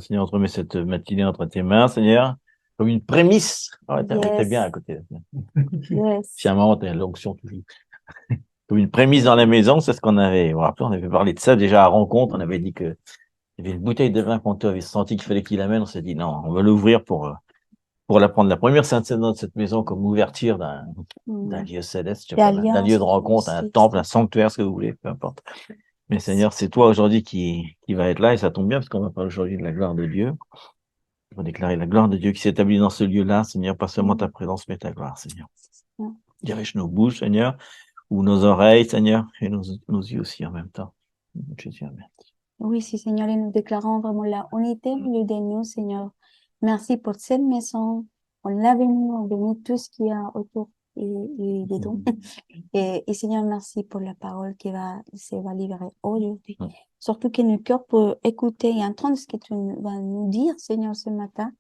Seigneur, on te remet cette matinée entre tes mains, Seigneur, comme une prémisse. Ah ouais, t'es bien à Yes, côté. Si yes. à un moment, t'as l'onction toujours. Comme une prémisse dans la maison, c'est ce qu'on avait. Vous vous rappelez, on avait parlé de ça déjà à rencontre. On avait dit que il y avait une bouteille de vin qu'on avait senti qu'il fallait qu'il amène. On s'est dit non, on va l'ouvrir pour la prendre. La première sainte scène de cette maison comme ouverture d'un Mm. lieu céleste, je sais pas, d'un lieu L'alliance de de rencontre, un justice. temple, un sanctuaire, ce que vous voulez, peu importe. Mais Yes. Seigneur, c'est toi aujourd'hui qui va être là et ça tombe bien parce qu'on va parler aujourd'hui de la gloire de Dieu. On va déclarer la gloire de Dieu qui s'établit dans ce lieu-là, Seigneur, pas seulement ta Mm. présence, mais ta gloire, Seigneur. Mm. Dirige nos bouches, Seigneur, ou nos oreilles, Seigneur, et nos yeux aussi en même temps. Jésus, amen. Oui, si, Seigneur, et nous déclarons vraiment la unité au milieu de nous, Seigneur. Merci pour cette maison. On l'a béni, on bénit tout ce qu'il y a autour et dedans. Et Seigneur, merci pour la parole qui se va livrer aujourd'hui. Surtout que nos cœurs peuvent écouter et entendre ce que tu vas nous dire, Seigneur, ce matin.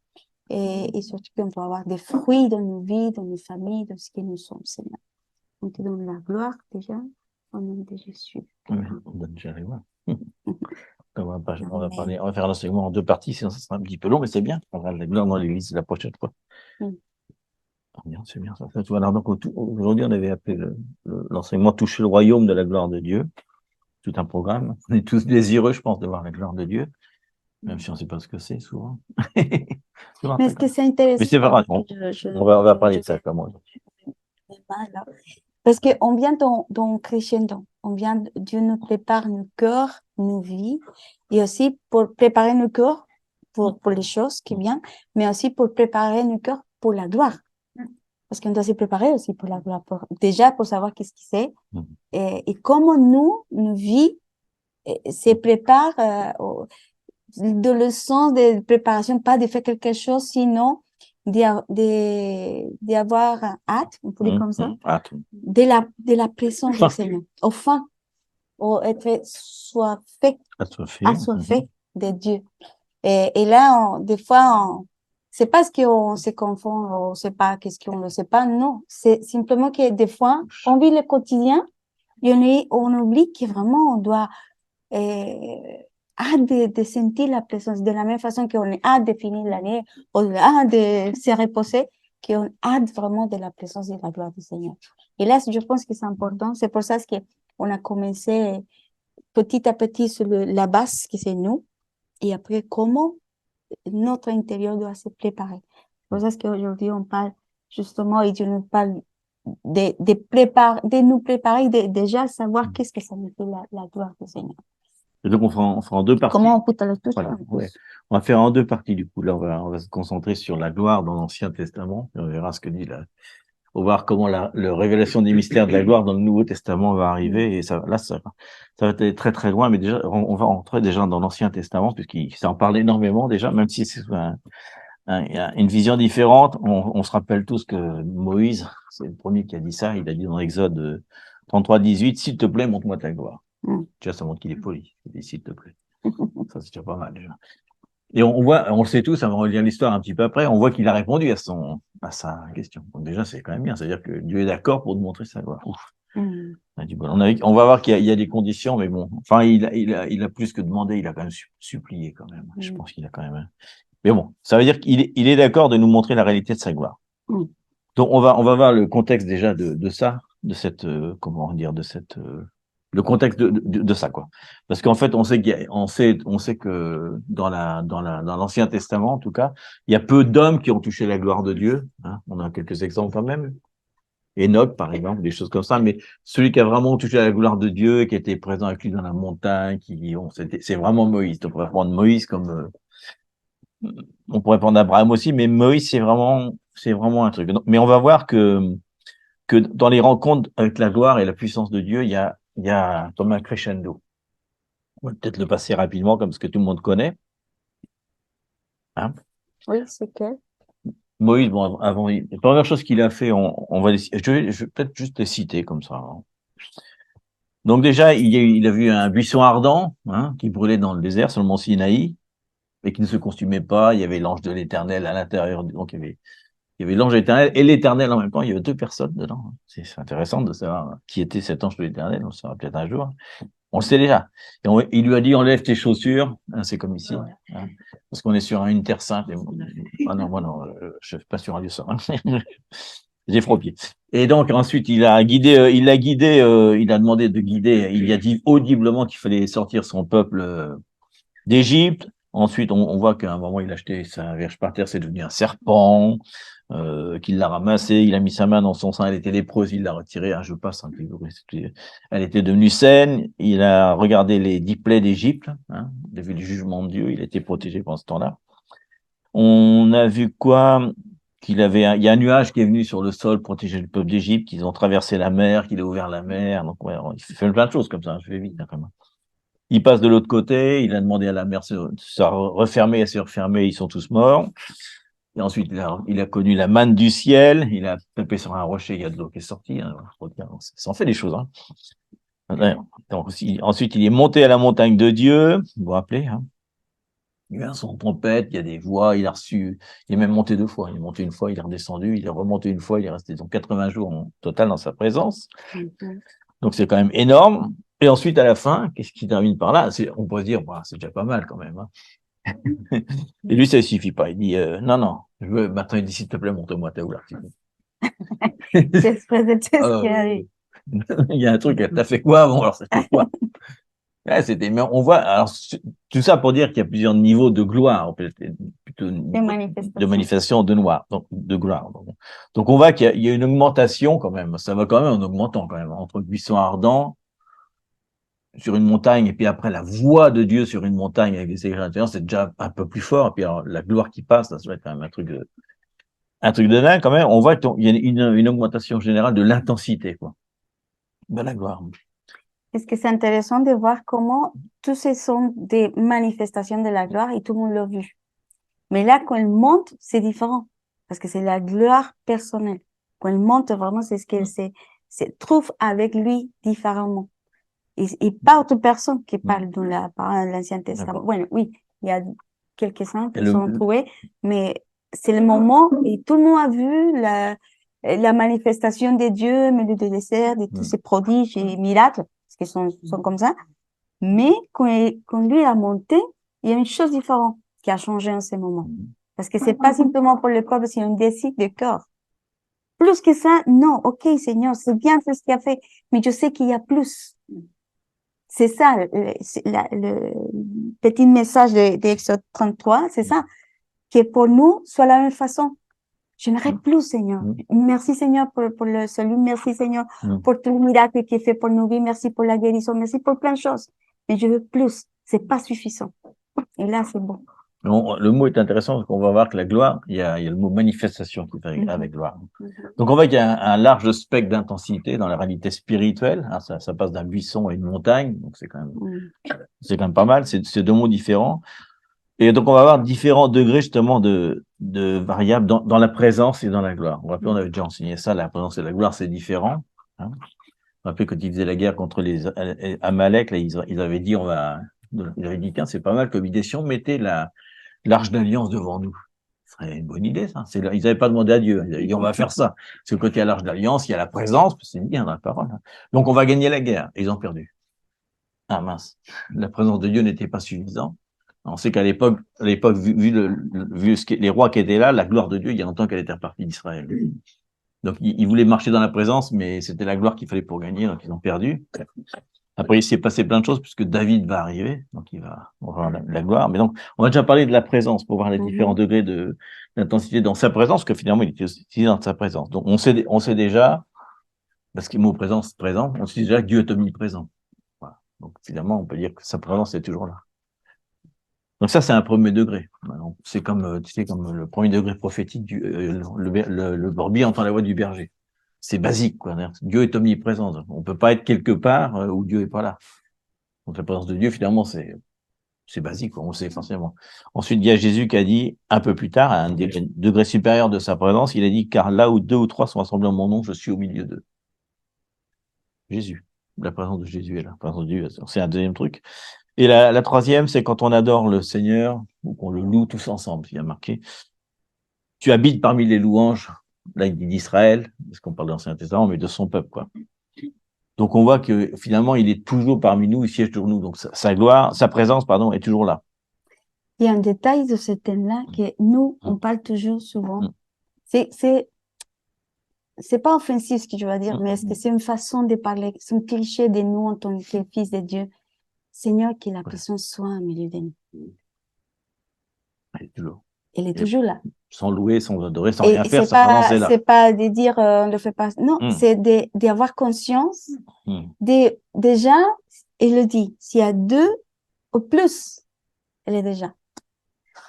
Et surtout qu'on va avoir des fruits dans nos vies, dans nos familles, dans ce que nous sommes, Seigneur. On te donne la gloire déjà, au nom de Jésus. Amen. On donne déjà les voix. Amen. On va faire l'enseignement en deux parties, sinon ça sera un petit peu long, mais c'est bien. On va la gloire dans l'église la prochaine fois. Mm. Bien, c'est bien ça. Alors, donc, aujourd'hui, on avait appelé l'enseignement toucher le royaume de la gloire de Dieu. Tout un programme. On est tous désireux, je pense, de voir la gloire de Dieu, même si on ne sait pas ce que c'est souvent. Souvent, Mais c'est ce que comme ça. c'est Mais c'est intéressant, pas grave. On va parler de ça comme moi. voilà. Parce qu'on vient dans crescendo, Dieu nous prépare nos cœurs, nos vies, et aussi pour préparer nos cœurs pour les choses qui viennent, mais aussi pour préparer nos cœurs pour la gloire. Parce qu'on doit se préparer aussi pour la gloire, déjà pour savoir qu'est-ce que c'est, et comment nos vies se préparent de le sens de préparation, pas de faire quelque chose, sinon d'y avoir hâte, on peut dire comme ça, Ah, tout. de la présence du Seigneur. Au fond, ou être soifé, Assoiffé. assoiffé de Dieu. Et là, des fois, c'est pas ce qu'on se confond, on sait pas qu'est-ce qu'on ne sait pas, non. C'est simplement que des fois, on vit le quotidien et on oublie que vraiment on doit hâte de sentir la présence de la même façon qu'on est hâte de finir l'année, on a hâte de se reposer, qu'on a hâte vraiment de la présence et de la gloire du Seigneur. Et là, je pense que c'est important. C'est pour ça qu'on a commencé petit à petit sur la base, qui c'est nous, et après, comment notre intérieur doit se préparer. C'est pour ça qu'aujourd'hui, on parle justement, et Dieu nous parle de nous préparer, de déjà savoir qu'est-ce que ça nous fait la gloire du Seigneur. Et donc, on fera en deux Comment parties. on peut le toucher Voilà, en ouais. plus. On va faire en deux parties, du coup. Là, on va se concentrer sur la gloire dans l'Ancien Testament. Et on verra ce que dit là. On va voir comment la révélation des mystères de la gloire dans le Nouveau Testament va arriver. Et ça va être très, très loin. Mais déjà, on va rentrer déjà dans l'Ancien Testament, puisqu'il s'en parle énormément déjà, même si c'est une vision différente. On se rappelle tous que Moïse, c'est le premier qui a dit ça. Il a dit dans Exode 33, 18, s'il te plaît, montre-moi ta gloire. Mm. Tu vois, ça montre qu'il est poli. Il dit, s'il te plaît. Ça, c'est déjà pas mal, déjà. Et on voit, on le sait tous, on va relire l'histoire un petit peu après, on voit qu'il a répondu à sa question. Donc déjà, c'est quand même bien. C'est-à-dire que Dieu est d'accord pour nous montrer sa gloire. Ouf. Mm. On a du bol. On va voir qu'il y a des conditions, mais bon. Enfin, il a plus que demandé, il a quand même supplié quand même. Je Mm. pense qu'il a quand même. Mais bon, ça veut dire il est d'accord de nous montrer la réalité de sa gloire. Mm. Donc on va voir le contexte déjà de ça, de cette comment dire, de cette le contexte de ça quoi. Parce qu'en fait on sait que dans l'Ancien Testament en tout cas, il y a peu d'hommes qui ont touché la gloire de Dieu. Hein. On a quelques exemples quand même. Enoch par exemple, des choses comme ça. Mais celui qui a vraiment touché la gloire de Dieu, qui était présent avec lui dans la montagne, c'est vraiment Moïse. On pourrait prendre Moïse comme on pourrait prendre Abraham aussi, mais Moïse c'est vraiment un truc. Mais on va voir que dans les rencontres avec la gloire et la puissance de Dieu, il y a comme un crescendo. On va peut-être le passer rapidement comme ce que tout le monde connaît. Hein. Oui, c'est que. Moïse, bon, avant, la première chose qu'il a fait, on va je vais peut-être juste les citer comme ça. Hein. Donc déjà, il a vu un buisson ardent hein, qui brûlait dans le désert sur le mont Sinaï et qui ne se consumait pas. Il y avait l'ange de l'Éternel à l'intérieur. Donc il y avait l'ange éternel et l'éternel en même temps. Il y avait deux personnes dedans. C'est intéressant de savoir qui était cet ange de l'éternel. On le saura peut-être un jour. On le sait déjà. Et il lui a dit, enlève tes chaussures. Hein, c'est comme ici. Hein. parce qu'on est sur une terre sainte. Ah non, moi non, je suis pas sur un lieu saint. J'ai froid-pied. Et donc ensuite, il a demandé de guider. Il a dit audiblement qu'il fallait sortir son peuple d'Égypte. Ensuite, on voit qu'à un moment, il a jeté sa verge par terre, c'est devenu un serpent, qu'il l'a ramassé, il a mis sa main dans son sein, elle était lépreuse, il l'a retirée. Ah, je passe un peu, elle était devenue saine. Il a regardé les 10 plaies d'Égypte, hein, il a vu le jugement de Dieu, il était protégé pendant ce temps-là. On a vu quoi? Il y a un nuage qui est venu sur le sol protéger le peuple d'Égypte, qu'ils ont traversé la mer, qu'il a ouvert la mer. Donc, ouais, il fait plein de choses comme ça, je vais vite, hein, quand même. Il passe de l'autre côté, il a demandé à la mer de se refermer, elle s'est refermée, ils sont tous morts. Et ensuite, il a connu la manne du ciel, il a tapé sur un rocher, il y a de l'eau qui est sortie. Hein. Ça en fait des choses. Hein. Donc, ensuite, il est monté à la montagne de Dieu, vous vous rappelez, hein. Il y a son trompette, il y a des voix, il a reçu, il est même monté 2 fois. Il est monté une fois, il est redescendu, il est remonté une fois, il est resté donc 80 jours en total dans sa présence. Donc c'est quand même énorme. Et ensuite, à la fin, qu'est-ce qui termine par là? On pourrait se dire, bah, c'est déjà pas mal quand même. Hein. Et lui, ça ne suffit pas. Il dit, non, non, maintenant, il dit, s'il te plaît, montre-moi ta oula. Después de tout ce qui arrive. Il y a un truc, t'as fait quoi avant? Alors, c'était quoi? Ouais, mais on voit, alors, tout ça pour dire qu'il y a plusieurs niveaux de gloire, plutôt de manifestation de noir, donc, de gloire. Donc, on voit qu'il y a une augmentation quand même. Ça va quand même en augmentant quand même, entre le buisson ardent sur une montagne et puis après la voix de Dieu sur une montagne avec des églises intérieures, c'est déjà un peu plus fort. Et puis alors, la gloire qui passe, ça va être quand même un truc de dingue quand même. On voit qu'il y a une augmentation générale de l'intensité, quoi, de la gloire. Es que c'est intéressant de voir comment tous ces sont des manifestations de la gloire et tout le monde l'a vu. Mais là, quand elle monte, c'est différent. Parce que c'est la gloire personnelle. Quand elle monte, vraiment, c'est ce qu'elle se trouve avec lui différemment. Et pas autre personne qui parle dans l'Ancien Testament. Bueno, oui, il y a quelques-uns qui sont trouvés, mais c'est le moment et tout le monde a vu la manifestation de Dieu, mais du désert, de tous ces prodiges et miracles, parce qu'ils sont comme ça. Mais quand lui a monté, il y a une chose différente qui a changé en ce moment. Parce que c'est pas simplement pour le peuple, c'est un désir de cœur. Plus que ça, non, ok, Seigneur, c'est bien tout ce qu'il a fait, mais je sais qu'il y a plus. C'est ça, le petit message d'Exode 33, c'est ça, que pour nous, soit la même façon. J'aimerais plus, Seigneur. Merci, Seigneur, pour le salut. Merci, Seigneur, pour tout le miracle qui est fait pour nos vies. Merci pour la guérison. Merci pour plein de choses. Mais je veux plus. C'est pas suffisant. Et là, c'est bon. Le mot est intéressant parce qu'on va voir que la gloire, il y a le mot manifestation qui est avec gloire. Donc on voit qu'il y a un large spectre d'intensité dans la réalité spirituelle. Hein, ça passe d'un buisson à une montagne, donc c'est quand même pas mal. C'est 2 mots différents. Et donc on va avoir différents degrés justement de variables dans la présence et dans la gloire. On avait déjà enseigné ça, la présence et la gloire, c'est différent. Hein. Vous vous rappelez quand ils faisaient la guerre contre les Amalek, là, ils avaient dit tiens, c'est pas mal comme idée si on mettait l'arche d'alliance devant nous. Ce serait une bonne idée, ça. Ils n'avaient pas demandé à Dieu. Ils avaient dit, on va faire ça. Parce que quand il y a l'arche d'alliance, il y a la présence, c'est bien dans la parole. Hein. Donc, on va gagner la guerre. Et ils ont perdu. Ah, mince. La présence de Dieu n'était pas suffisante. On sait qu'à l'époque, vu les rois qui étaient là, la gloire de Dieu, il y a longtemps qu'elle était repartie d'Israël. Donc, ils voulaient marcher dans la présence, mais c'était la gloire qu'il fallait pour gagner, donc ils ont perdu. Après, il s'est passé plein de choses puisque David va arriver, donc il va avoir la gloire. Mais donc, on va déjà parler de la présence pour voir les différents degrés d'intensité dans sa présence, parce que finalement, il était aussi dans sa présence. Donc, on sait déjà, parce que le mot présent, on sait déjà que Dieu est omniprésent. Voilà. Donc, finalement, on peut dire que sa présence est toujours là. Donc ça, c'est un premier degré. C'est comme, tu sais, comme le premier degré prophétique le brebis entend la voix du berger. C'est basique, quoi. Dieu est omniprésent. On peut pas être quelque part où Dieu est pas là. Donc la présence de Dieu, finalement, c'est basique, quoi. On le sait forcément. Ensuite, il y a Jésus qui a dit, un peu plus tard, à un degré supérieur de sa présence, il a dit, car là où 2 ou 3 sont assemblés en mon nom, je suis au milieu d'eux. Jésus. La présence de Jésus est là. La présence de Dieu, c'est un deuxième truc. Et la troisième, c'est quand on adore le Seigneur, ou qu'on le loue tous ensemble, il y a marqué. Tu habites parmi les louanges, là il dit d'Israël, parce qu'on parle de l'Ancien Testament, mais de son peuple, quoi. Donc on voit que finalement, il est toujours parmi nous, il siège toujours nous. Donc sa gloire, sa présence, pardon, est toujours là. il y a un détail de ce thème-là que nous, on parle toujours souvent. C'est pas offensif ce que je vais dire, mais est-ce que c'est une façon de parler, c'est un cliché de nous en tant que fils de Dieu. Seigneur, que la personne soit au milieu de nous. Elle est toujours là. Sans louer, sans adorer, sans rien faire, sa présence est là. C'est pas de dire, on ne fait pas. Non, c'est d'avoir conscience. Déjà, il le dit, s'il y a deux ou plus, elle est déjà.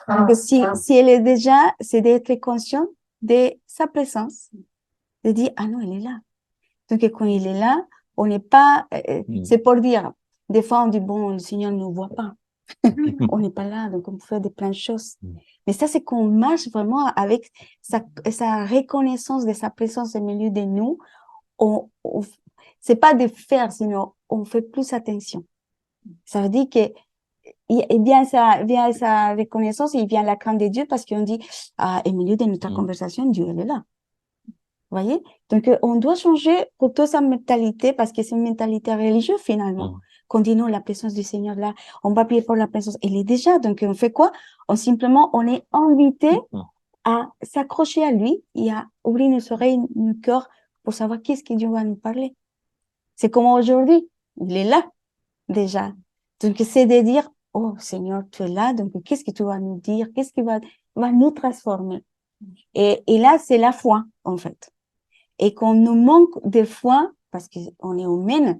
Donc, si elle est déjà, c'est d'être conscient de sa présence. De dire, ah non, elle est là. Donc, quand il est là, on n'est pas, c'est pour dire, des fois, on dit, bon, le Seigneur ne nous voit pas. On n'est pas là, donc on peut faire plein de choses. Mais ça, c'est qu'on marche vraiment avec sa reconnaissance de sa présence au milieu de nous. C'est pas de faire, sinon on fait plus attention. Ça veut dire que et bien sa reconnaissance, il vient la crainte de Dieu parce qu'on dit, ah, au milieu de notre conversation, Dieu, elle est là. Vous voyez? Donc, on doit changer plutôt sa mentalité parce que c'est une mentalité religieuse finalement. Quand on dit non, la présence du Seigneur là, on va prier pour la présence. Elle est déjà. Donc, on fait quoi? On est invité à s'accrocher à lui et à ouvrir nos oreilles, nos cœurs pour savoir qu'est-ce que Dieu va nous parler. C'est comme aujourd'hui. Il est là, déjà. Donc, c'est de dire, oh Seigneur, tu es là. Donc, qu'est-ce que tu vas nous dire? Qu'est-ce qui va nous transformer? Et là, c'est la foi, en fait. Et qu'on nous manque des fois, parce qu'on est humain,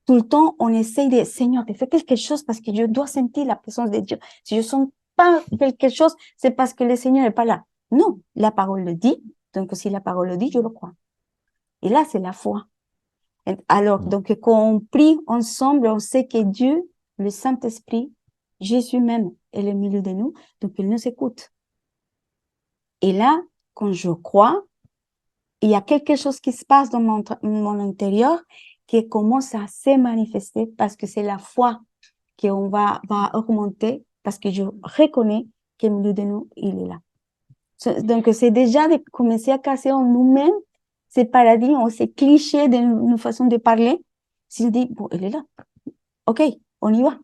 tout le temps, on essaye de, Seigneur, de faire quelque chose parce que je dois sentir la présence de Dieu. Si je sens pas quelque chose, c'est parce que le Seigneur n'est pas là. Non, la parole le dit. Donc, si la parole le dit, je le crois. Et là, c'est la foi. Alors, donc, quand on prie ensemble, on sait que Dieu, le Saint-Esprit, Jésus même, est au milieu de nous. Donc, il nous écoute. Et là, quand je crois, il y a quelque chose qui se passe dans mon intérieur qui commence à se manifester parce que c'est la foi qu'on va augmenter parce que je reconnais qu'au milieu de nous, il est là. Donc, c'est déjà de commencer à casser en nous-mêmes ces paradigmes, ces clichés de nos façons de parler. Si je dis, bon, il est là. OK, on y va.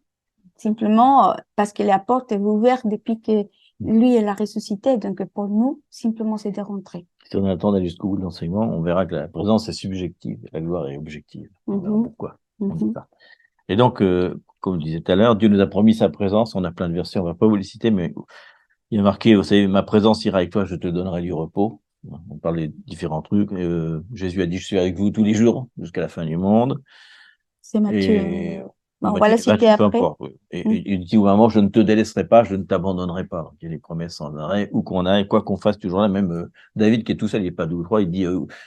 Simplement parce que la porte est ouverte depuis que lui, il a ressuscité. Donc, pour nous, simplement, c'est de rentrer. Si on attend d'aller jusqu'au bout de l'enseignement, on verra que la présence est subjective, la gloire est objective. On verra pourquoi. On dit pas. Et donc, comme je disais tout à l'heure, Dieu nous a promis sa présence. On a plein de versets, on va pas vous les citer, mais il y a marqué, vous savez, ma présence ira avec toi, je te donnerai du repos. On parle de différents trucs. Jésus a dit, je suis avec vous tous les jours, jusqu'à la fin du monde. C'est Matthieu. On va la citer après. Et il dit au moment, je ne te délaisserai pas, je ne t'abandonnerai pas. Donc, il y a des promesses sans arrêt, où qu'on aille, quoi qu'on fasse, toujours là. Même David, qui est tout seul, il n'est pas deux ou trois, il dit,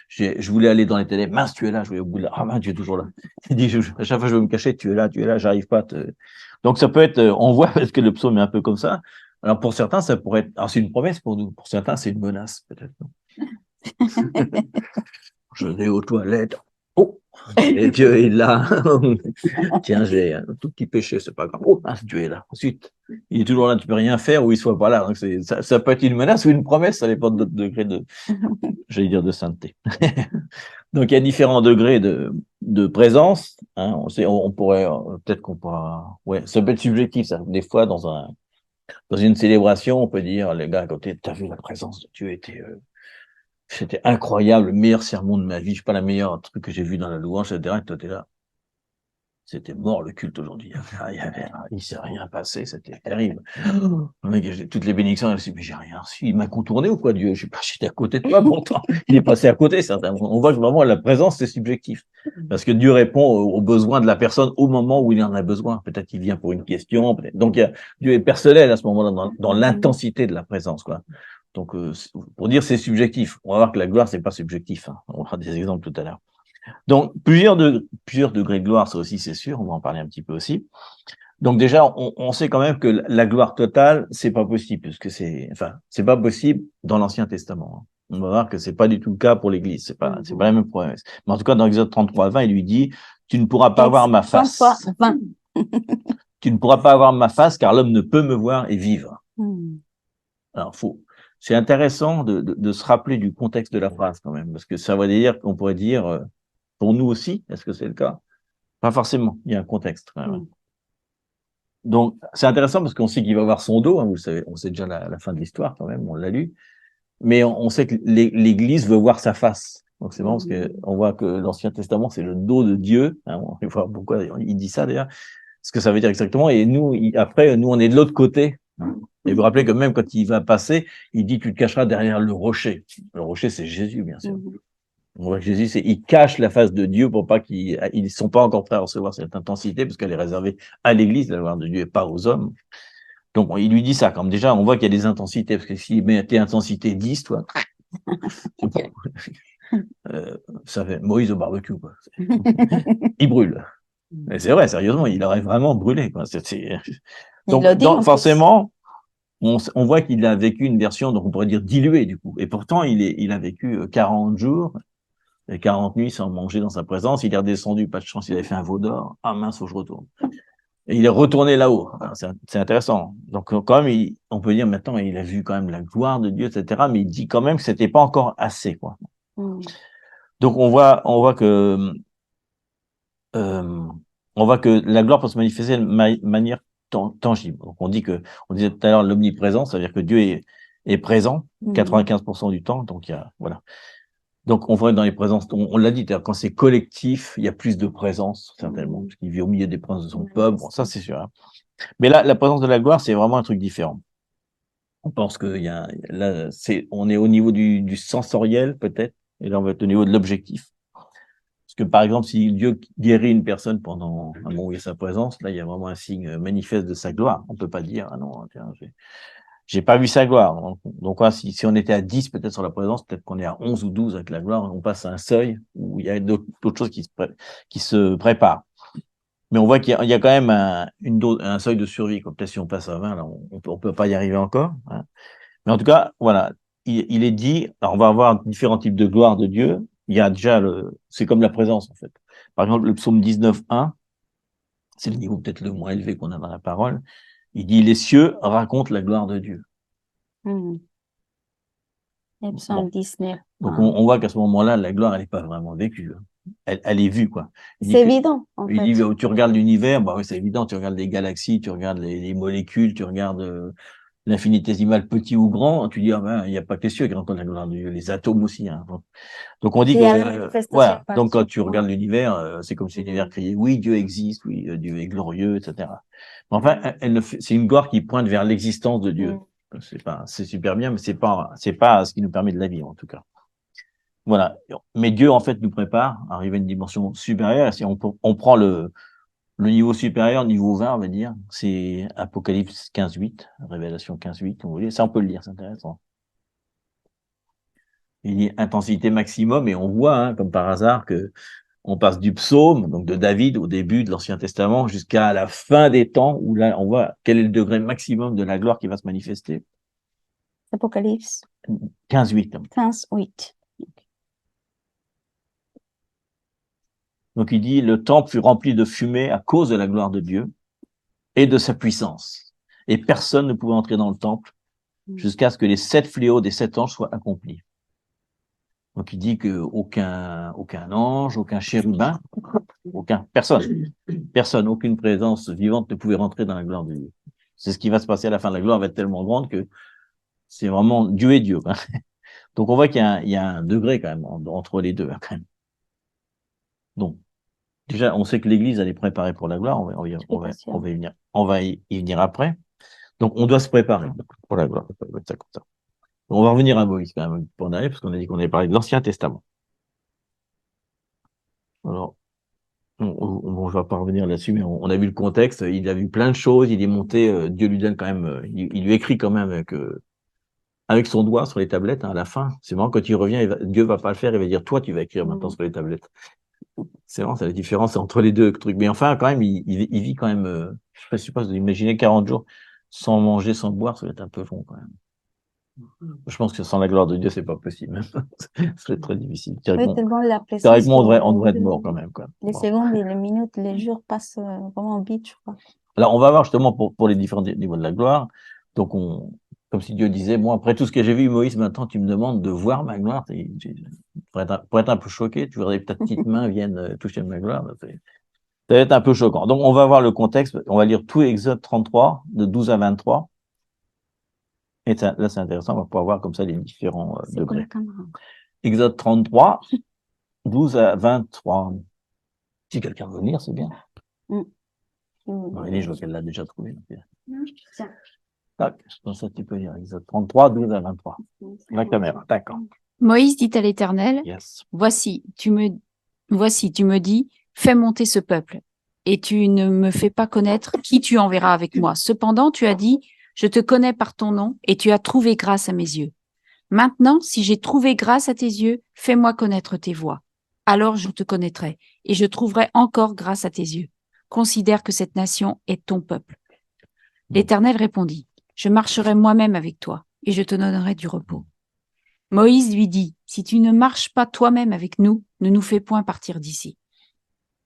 je voulais aller dans les ténèbres, mince, tu es là, je vais au bout de là. Ah mince, tu es toujours là. Il dit, à chaque fois, je veux me cacher, tu es là, j'arrive pas à te... Donc, ça peut être, on voit, parce que le psaume est un peu comme ça. Alors, pour certains, ça pourrait être, alors c'est une promesse pour nous. Pour certains, c'est une menace, peut-être. Je vais aux toilettes. Oh, et Dieu est là. Tiens, j'ai un tout petit péché, c'est pas grave. Oh, Dieu est là. Ensuite, il est toujours là, tu peux rien faire ou il soit pas là. Donc ça peut être une menace ou une promesse, ça dépend de notre degré de, j'allais dire, de sainteté. Donc il y a différents degrés de présence. Hein. On pourrait, peut-être qu'on pourra, ouais, ça peut être subjectif. Ça. Des fois, dans une célébration, on peut dire, les gars, quand t'as vu la présence de Dieu c'était incroyable, le meilleur sermon de ma vie, je sais pas la meilleure truc que j'ai vu dans la louange, etc. Et toi, t'es là. C'était mort le culte aujourd'hui. Il s'est rien passé, c'était terrible. Toutes les bénédictions, elle dit, mais j'ai rien reçu. Il m'a contourné ou quoi, Dieu? Je sais pas, j'étais à côté de toi, pourtant. Il est passé à côté, certainement. On voit que vraiment la présence, c'est subjectif. Parce que Dieu répond aux besoins de la personne au moment où il en a besoin. Peut-être qu'il vient pour une question. Donc, Dieu est personnel à ce moment-là, dans l'intensité de la présence, quoi. Donc, pour dire c'est subjectif, on va voir que la gloire, c'est pas subjectif. Hein. On aura des exemples tout à l'heure. Donc, plusieurs degrés de gloire, ça aussi, c'est sûr. On va en parler un petit peu aussi. Donc, déjà, on sait quand même que la gloire totale, c'est pas possible, puisque c'est pas possible dans l'Ancien Testament. Hein. On va voir que c'est pas du tout le cas pour l'Église. C'est pas la même promesse. Mais en tout cas, dans Exode 33, 20, il lui dit, tu ne pourras pas voir ma face. 33, 20. Tu ne pourras pas voir ma face, car l'homme ne peut me voir et vivre. Alors, c'est intéressant de se rappeler du contexte de la phrase quand même, parce que ça veut dire qu'on pourrait dire, pour nous aussi, est-ce que c'est le cas? Pas forcément, il y a un contexte. Donc, c'est intéressant parce qu'on sait qu'il va avoir son dos, hein, vous le savez, on sait déjà la fin de l'histoire quand même, on l'a lu. Mais on sait que l'Église veut voir sa face. Donc c'est marrant parce que on voit que l'Ancien Testament, c'est le dos de Dieu. Hein, on va voir pourquoi il dit ça d'ailleurs, ce que ça veut dire exactement. Et nous, après, nous, on est de l'autre côté. Hein. Et vous vous rappelez que même quand il va passer, il dit, tu te cacheras derrière le rocher. Le rocher, c'est Jésus, bien sûr. On voit que Jésus, il cache la face de Dieu pour pas ils sont pas encore prêts à recevoir cette intensité parce qu'elle est réservée à l'Église, la gloire de Dieu, et pas aux hommes. Donc, il lui dit ça, comme déjà, on voit qu'il y a des intensités, parce que s'il met tes intensités 10, toi, ça fait Moïse au barbecue, quoi. Il brûle. Et c'est vrai, sérieusement, il aurait vraiment brûlé, quoi. Donc, forcément, on voit qu'il a vécu une version, donc on pourrait dire diluée, du coup. Et pourtant, il a vécu 40 jours et 40 nuits sans manger dans sa présence. Il est redescendu, pas de chance, il avait fait un veau d'or. Ah mince, faut que je retourne. Et il est retourné là-haut. C'est intéressant. Donc, quand même, on peut dire maintenant, il a vu quand même la gloire de Dieu, etc. Mais il dit quand même que c'était pas encore assez, quoi. Donc, euh, on voit que la gloire peut se manifester de manière tangible. Donc, on disait tout à l'heure l'omniprésence, c'est-à-dire que Dieu est présent 95% du temps. Donc, voilà. Donc, on voit dans les présences, on l'a dit, quand c'est collectif, il y a plus de présence, certainement, parce qu'il vit au milieu des princes de son peuple. Bon, ça, c'est sûr. Hein. Mais là, la présence de la gloire, c'est vraiment un truc différent. On pense que là, on est au niveau du sensoriel, peut-être, et là, on va être au niveau de l'objectif. Parce que, par exemple, si Dieu guérit une personne pendant un moment où il y a sa présence, là, il y a vraiment un signe manifeste de sa gloire. On peut pas dire, ah non, tiens, j'ai pas vu sa gloire. Donc si on était à 10 peut-être sur la présence, peut-être qu'on est à 11 ou 12 avec la gloire, on passe à un seuil où il y a d'autres choses qui se préparent. Mais on voit qu'il y a quand même un seuil de survie. Peut-être si on passe à 20, là, on peut pas y arriver encore. Hein. Mais en tout cas, voilà, il est dit, alors on va avoir différents types de gloire de Dieu. Il y a déjà c'est comme la présence, en fait. Par exemple, le psaume 19.1, c'est le niveau peut-être le moins élevé qu'on a dans la parole. Il dit, les cieux racontent la gloire de Dieu. Le psaume 19. Donc, on voit qu'à ce moment-là, la gloire, elle n'est pas vraiment vécue. Elle est vue, quoi. C'est évident, en fait. Il dit, tu regardes l'univers, bah oui, c'est évident, tu regardes les galaxies, tu regardes les molécules, tu regardes l'infinitésimal petit ou grand, tu dis, ah ben, il n'y a pas que les cieux qui racontent la gloire de Dieu, les atomes aussi. Hein. Donc, on dit que, voilà, donc quand tu regardes l'univers, c'est comme si l'univers criait, oui, Dieu existe, oui, Dieu est glorieux, etc. Mais enfin, c'est une gloire qui pointe vers l'existence de Dieu. C'est super bien, mais c'est pas ce qui nous permet de la vivre, en tout cas. Voilà. Mais Dieu, en fait, nous prépare à arriver à une dimension supérieure. Et si on prend le niveau supérieur, niveau 20, on va dire, c'est Apocalypse 15.8, Révélation 15.8, vous voulez. Ça, on peut le lire, c'est intéressant. Il dit intensité maximum, et on voit, hein, comme par hasard, que on passe du psaume, donc de David, au début de l'Ancien Testament, jusqu'à la fin des temps, où là, on voit quel est le degré maximum de la gloire qui va se manifester. Apocalypse 15.8. 15.8. Donc il dit, le temple fut rempli de fumée à cause de la gloire de Dieu et de sa puissance. Et personne ne pouvait entrer dans le temple jusqu'à ce que les 7 fléaux des 7 anges soient accomplis. Donc il dit que aucun ange, aucun chérubin, personne, aucune présence vivante ne pouvait rentrer dans la gloire de Dieu. C'est ce qui va se passer à la fin. La gloire va être tellement grande que c'est vraiment Dieu et Dieu. Hein. Donc on voit qu'il y a un degré quand même entre les deux. Hein, quand même. Donc déjà, on sait que l'Église elle est préparée pour la gloire. On va y venir après. Donc on doit se préparer pour la gloire. Ça comme ça. On va revenir à Moïse quand même pour en aller, parce qu'on a dit qu'on avait parlé de l'Ancien Testament. Alors, bon, je vais pas revenir là-dessus, mais on a vu le contexte. Il a vu plein de choses. Il est monté. Dieu lui donne quand même. Il lui écrit quand même avec son doigt sur les tablettes. Hein, à la fin, c'est marrant quand il revient. Dieu va pas le faire. Il va dire toi, tu vas écrire maintenant sur les tablettes. C'est vraiment, c'est la différence entre les deux trucs. Mais enfin, quand même, il vit quand même. Je sais pas, imaginer 40 jours sans manger, sans boire, ça va être un peu long quand même. Je pense que sans la gloire de Dieu, c'est pas possible. Ce serait très difficile. Théoriquement, on devrait être mort quand même. Quoi. Les secondes et les minutes, les jours passent vraiment vite, je crois. Alors, on va voir justement pour les différents niveaux de la gloire. Donc, comme si Dieu disait, bon, après tout ce que j'ai vu, Moïse, maintenant, tu me demandes de voir ma gloire. Pour être un peu choqué, tu voudrais que ta petite main vienne toucher ma gloire. Ça va être un peu choquant. Donc, on va voir le contexte. On va lire tout Exode 33, de 12 à 23. Et ça, là, c'est intéressant. On va pouvoir voir comme ça les différents C'est pour la degrés. caméra. Exode 33, 12 à 23. Si quelqu'un veut lire, c'est bien. Marie, je vois qu'elle l'a déjà trouvé. Tiens. Tac, je pense que tu peux lire Exode 33, 12 à 23. La caméra, d'accord. Moïse dit à l'Éternel, Yes. voici, tu me dis, fais monter ce peuple, et tu ne me fais pas connaître qui tu enverras avec moi. Cependant, tu as dit, je te connais par ton nom, et tu as trouvé grâce à mes yeux. Maintenant, si j'ai trouvé grâce à tes yeux, fais-moi connaître tes voies. Alors je te connaîtrai, et je trouverai encore grâce à tes yeux. Considère que cette nation est ton peuple. L'Éternel répondit, je marcherai moi-même avec toi, et je te donnerai du repos. Moïse lui dit, si tu ne marches pas toi-même avec nous, ne nous fais point partir d'ici.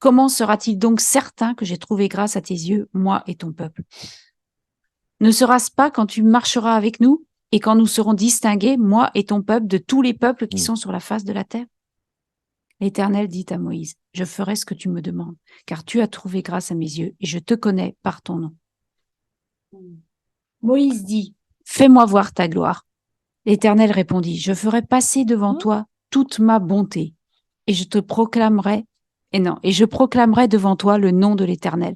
Comment sera-t-il donc certain que j'ai trouvé grâce à tes yeux, moi et ton peuple? Ne sera-ce pas quand tu marcheras avec nous et quand nous serons distingués, moi et ton peuple, de tous les peuples qui sont sur la face de la terre? L'Éternel dit à Moïse, je ferai ce que tu me demandes, car tu as trouvé grâce à mes yeux et je te connais par ton nom. Moïse dit, fais-moi voir ta gloire. L'Éternel répondit, je ferai passer devant toi toute ma bonté, et je proclamerai devant toi le nom de l'Éternel.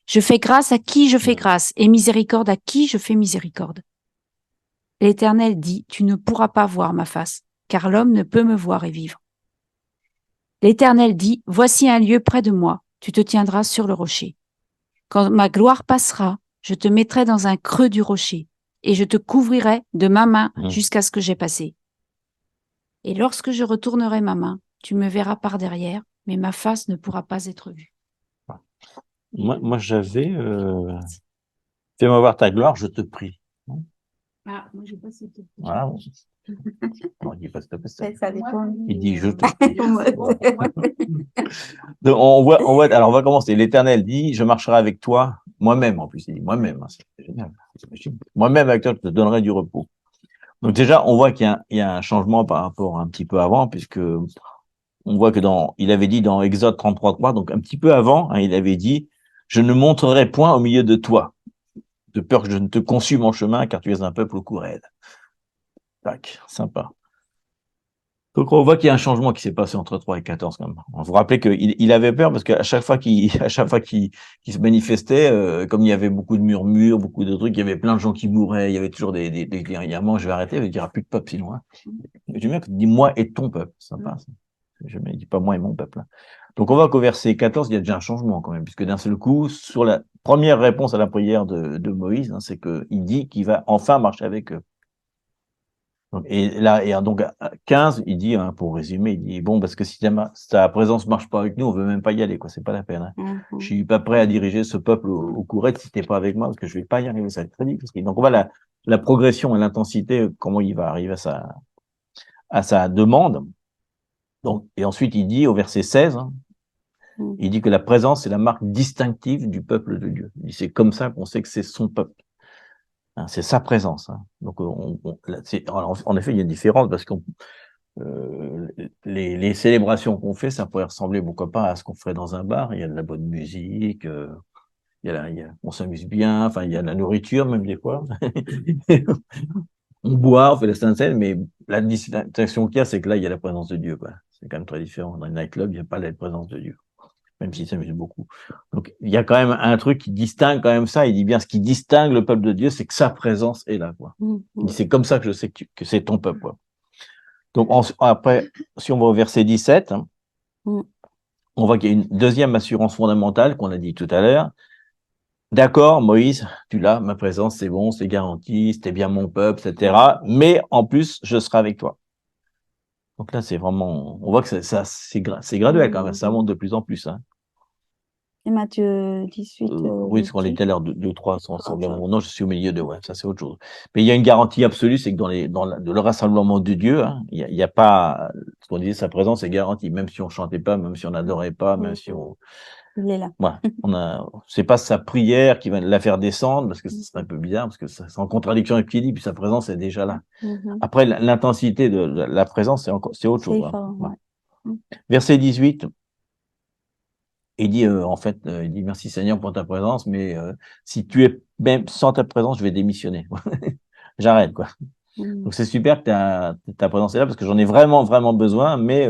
Je fais grâce à qui je fais grâce, et miséricorde à qui je fais miséricorde. L'Éternel dit, tu ne pourras pas voir ma face, car l'homme ne peut me voir et vivre. L'Éternel dit, voici un lieu près de moi, tu te tiendras sur le rocher. Quand ma gloire passera, je te mettrai dans un creux du rocher, et je te couvrirai de ma main jusqu'à ce que j'ai passé. Et lorsque je retournerai ma main, tu me verras par derrière, mais ma face ne pourra pas être vue. Moi j'avais fais-moi voir ta gloire, je te prie. Ah, moi j'ai pas cité. Voilà. Non, il dit pas s'il te plaît, Ça dépend. il dit je te prie. Donc, on voit, alors on va commencer. L'Éternel dit, je marcherai avec toi, moi-même en plus. Il dit moi-même, hein, c'est génial. Moi-même avec toi, je te donnerai du repos. Donc déjà, on voit qu'il y a un changement par rapport à un petit peu avant, puisque on voit que il avait dit dans Exode 33:3, donc un petit peu avant, hein, il avait dit, je ne monterai point au milieu de toi, de peur que je ne te consume en chemin, car tu es un peuple au cou raide. Tac, sympa. Donc on voit qu'il y a un changement qui s'est passé entre 3 et 14 quand même. Vous vous rappelez qu'il avait peur parce qu'à chaque fois qu'il se manifestait, comme il y avait beaucoup de murmures, beaucoup de trucs, il y avait plein de gens qui mouraient, il y avait toujours il y a un moment, je vais arrêter, il n'y aura plus de peuple sinon. Hein. J'aime bien que tu dis moi et ton peuple, c'est sympa. Ça. Jamais il dit pas moi et mon peuple. Hein. Donc on voit qu'au verset 14, il y a déjà un changement quand même, puisque d'un seul coup, sur la première réponse à la prière de Moïse, hein, c'est qu'il dit qu'il va enfin marcher avec eux. Et là, et donc à 15, il dit, hein, pour résumer, il dit bon, parce que si ta présence marche pas avec nous, on veut même pas y aller, quoi. C'est pas la peine. Hein. Je suis pas prêt à diriger ce peuple au courette si t'es pas avec moi, parce que je vais pas y arriver. Ça va être très difficile. Donc on voit la progression et l'intensité, comment il va arriver à sa demande. Donc et ensuite il dit au verset 16, hein, il dit que la présence est la marque distinctive du peuple de Dieu. Il dit c'est comme ça qu'on sait que c'est son peuple. Hein, c'est sa présence. Hein. Donc, alors, en effet, il y a une différence parce que les célébrations qu'on fait, ça pourrait ressembler, pourquoi pas, à ce qu'on ferait dans un bar. Il y a de la bonne musique, on s'amuse bien, enfin, il y a de la nourriture même des fois. On boit, on fait la Sainte Seine, mais la distinction qu'il y a, c'est que là, il y a la présence de Dieu. Quoi. C'est quand même très différent. Dans les nightclubs, il n'y a pas la présence de Dieu. Même s'ils s'amusent beaucoup. Donc, il y a quand même un truc qui distingue quand même ça. Il dit bien, ce qui distingue le peuple de Dieu, c'est que sa présence est là, quoi. C'est comme ça que je sais que c'est ton peuple, quoi. Donc, après, si on va au verset 17, hein, on voit qu'il y a une deuxième assurance fondamentale qu'on a dit tout à l'heure. D'accord, Moïse, tu l'as, ma présence, c'est bon, c'est garanti, c'était bien mon peuple, etc. Mais en plus, je serai avec toi. Donc là, c'est vraiment, on voit que c'est graduel quand même, ça monte de plus en plus, hein. Et Matthieu 18. Oui, ce qu'on dit tout à l'heure, 2-3 sont ensemble. Non, je suis au milieu de, ouais, ça c'est autre chose. Mais il y a une garantie absolue, c'est que dans le rassemblement de Dieu, hein, il y a pas, ce qu'on disait, sa présence est garantie, même si on chantait pas, même si on n'adorait pas, même si on, Il est là. ouais, c'est pas sa prière qui va la faire descendre, parce que ce serait un peu bizarre, parce que c'est en contradiction avec ce qu'il dit, puis sa présence est déjà là. Après, l'intensité de la présence, c'est autre chose. Hein. Ouais. Verset 18. il dit, en fait, il dit merci Seigneur pour ta présence, mais si tu es même sans ta présence, je vais démissionner. J'arrête, quoi. Donc c'est super que ta présence est là parce que j'en ai vraiment, vraiment besoin, mais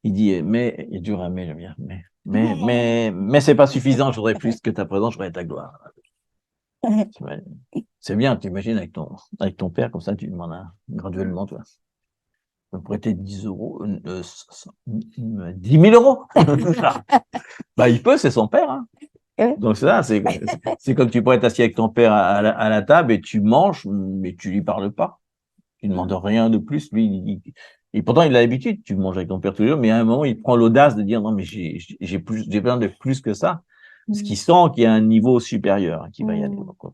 il dit, mais, il dure un mais, j'aime bien, mais c'est pas suffisant, je voudrais plus que ta présence, je voudrais ta gloire. C'est bien, tu imagines avec ton père, comme ça, tu demandes graduellement, tu vois. Me prêter 10 euros, 10 000 euros. Bah, il peut, c'est son père, hein. Donc, c'est ça, c'est comme tu pourrais être assis avec ton père à la table et tu manges, mais tu lui parles pas. Tu ne demandes rien de plus. Lui, et pourtant, il a l'habitude, tu manges avec ton père tous les jours, mais à un moment, il prend l'audace de dire non, mais j'ai besoin de plus que ça. Parce qu'il sent qu'il y a un niveau supérieur qui va y aller, quoi.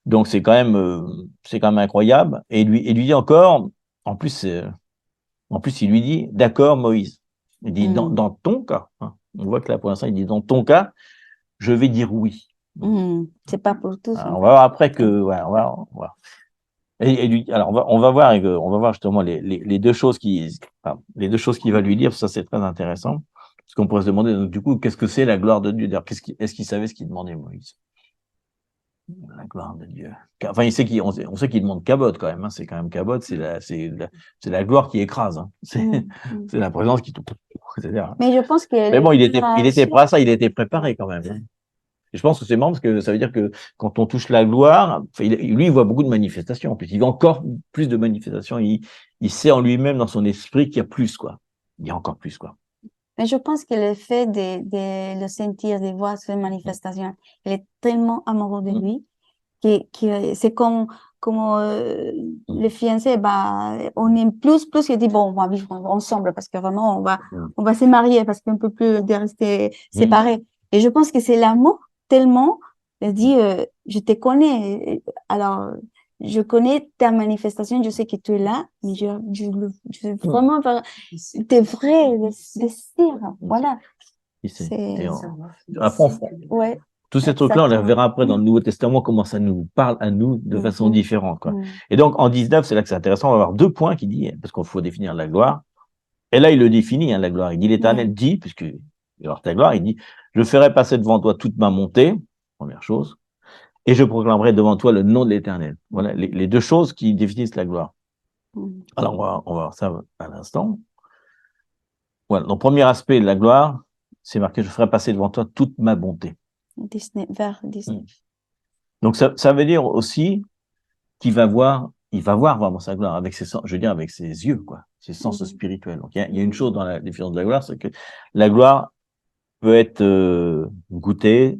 Donc, c'est quand même incroyable. Et lui dit encore, en plus, il lui dit, d'accord, Moïse. Il dit, dans ton cas, hein, on voit que là, pour l'instant, il dit, dans ton cas, je vais dire oui. C'est pas pour tous. Alors, on va voir après que, ouais, on va voir. Alors, on va voir justement les deux choses les deux choses qu'il va lui dire, ça c'est très intéressant. Parce qu'on pourrait se demander, donc, du coup, qu'est-ce que c'est la gloire de Dieu? Est-ce qu'il savait ce qu'il demandait, Moïse? La gloire de Dieu. Enfin, on sait qu'il demande Kabod quand même, hein. C'est quand même Kabod, c'est la gloire qui écrase, hein. C'est la présence qui tout, etc. Mais je pense que. Mais bon, il était prêt à ça, il était préparé quand même, hein. Et je pense que c'est marrant parce que ça veut dire que quand on touche la gloire, lui, il voit beaucoup de manifestations. En plus, il voit encore plus de manifestations. Il sait en lui-même, dans son esprit, qu'il y a plus, quoi. Il y a encore plus, quoi. Mais je pense que le fait de le sentir, de voir ces manifestations, il est tellement amoureux de lui que c'est comme les fiancés, bah, on aime plus que dit, bon, on va vivre ensemble parce que vraiment, on va se marier parce qu'on peut plus rester séparés. Et je pense que c'est l'amour tellement, il dit, je te connais, alors, je connais ta manifestation, je sais que tu es là, mais je vraiment, t'es vrai, c'est sûr, voilà. Après, ouais. Tous ces trucs-là, on les verra après dans le Nouveau Testament, comment ça nous parle à nous de façon différente, quoi. Et donc, en 19, c'est là que c'est intéressant, on va avoir 2 points qui dit, parce qu'il faut définir la gloire. Et là, il le définit, hein, la gloire. Il dit, l'Éternel dit, puisque il va avoir ta gloire, il dit, je ferai passer devant toi toute ma montée, première chose, et je proclamerai devant toi le nom de l'Éternel. Voilà, les deux choses qui définissent la gloire. Alors, on va voir ça à l'instant. Voilà, donc, premier aspect de la gloire, c'est marqué, je ferai passer devant toi toute ma bonté. Vers 19. Donc, ça veut dire aussi qu'il va voir vraiment sa gloire avec ses sens, je veux dire, avec ses yeux, quoi, ses sens spirituels. Donc, il y a une chose dans la définition de la gloire, c'est que la gloire peut être goûtée,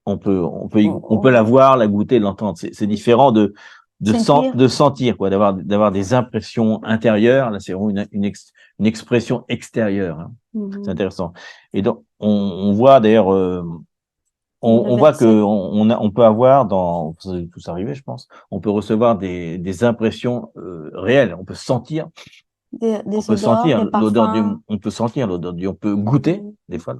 on peut la voir, la goûter, l'entendre. C'est différent de sentir, quoi, d'avoir des impressions intérieures. Là, c'est vraiment une expression extérieure, hein. C'est intéressant. Et donc, on voit d'ailleurs, on voit que on peut avoir ça a tous arrivé, je pense. On peut recevoir des impressions réelles. On peut sentir, l'odeur du, on peut sentir l'odeur du, on peut goûter des fois.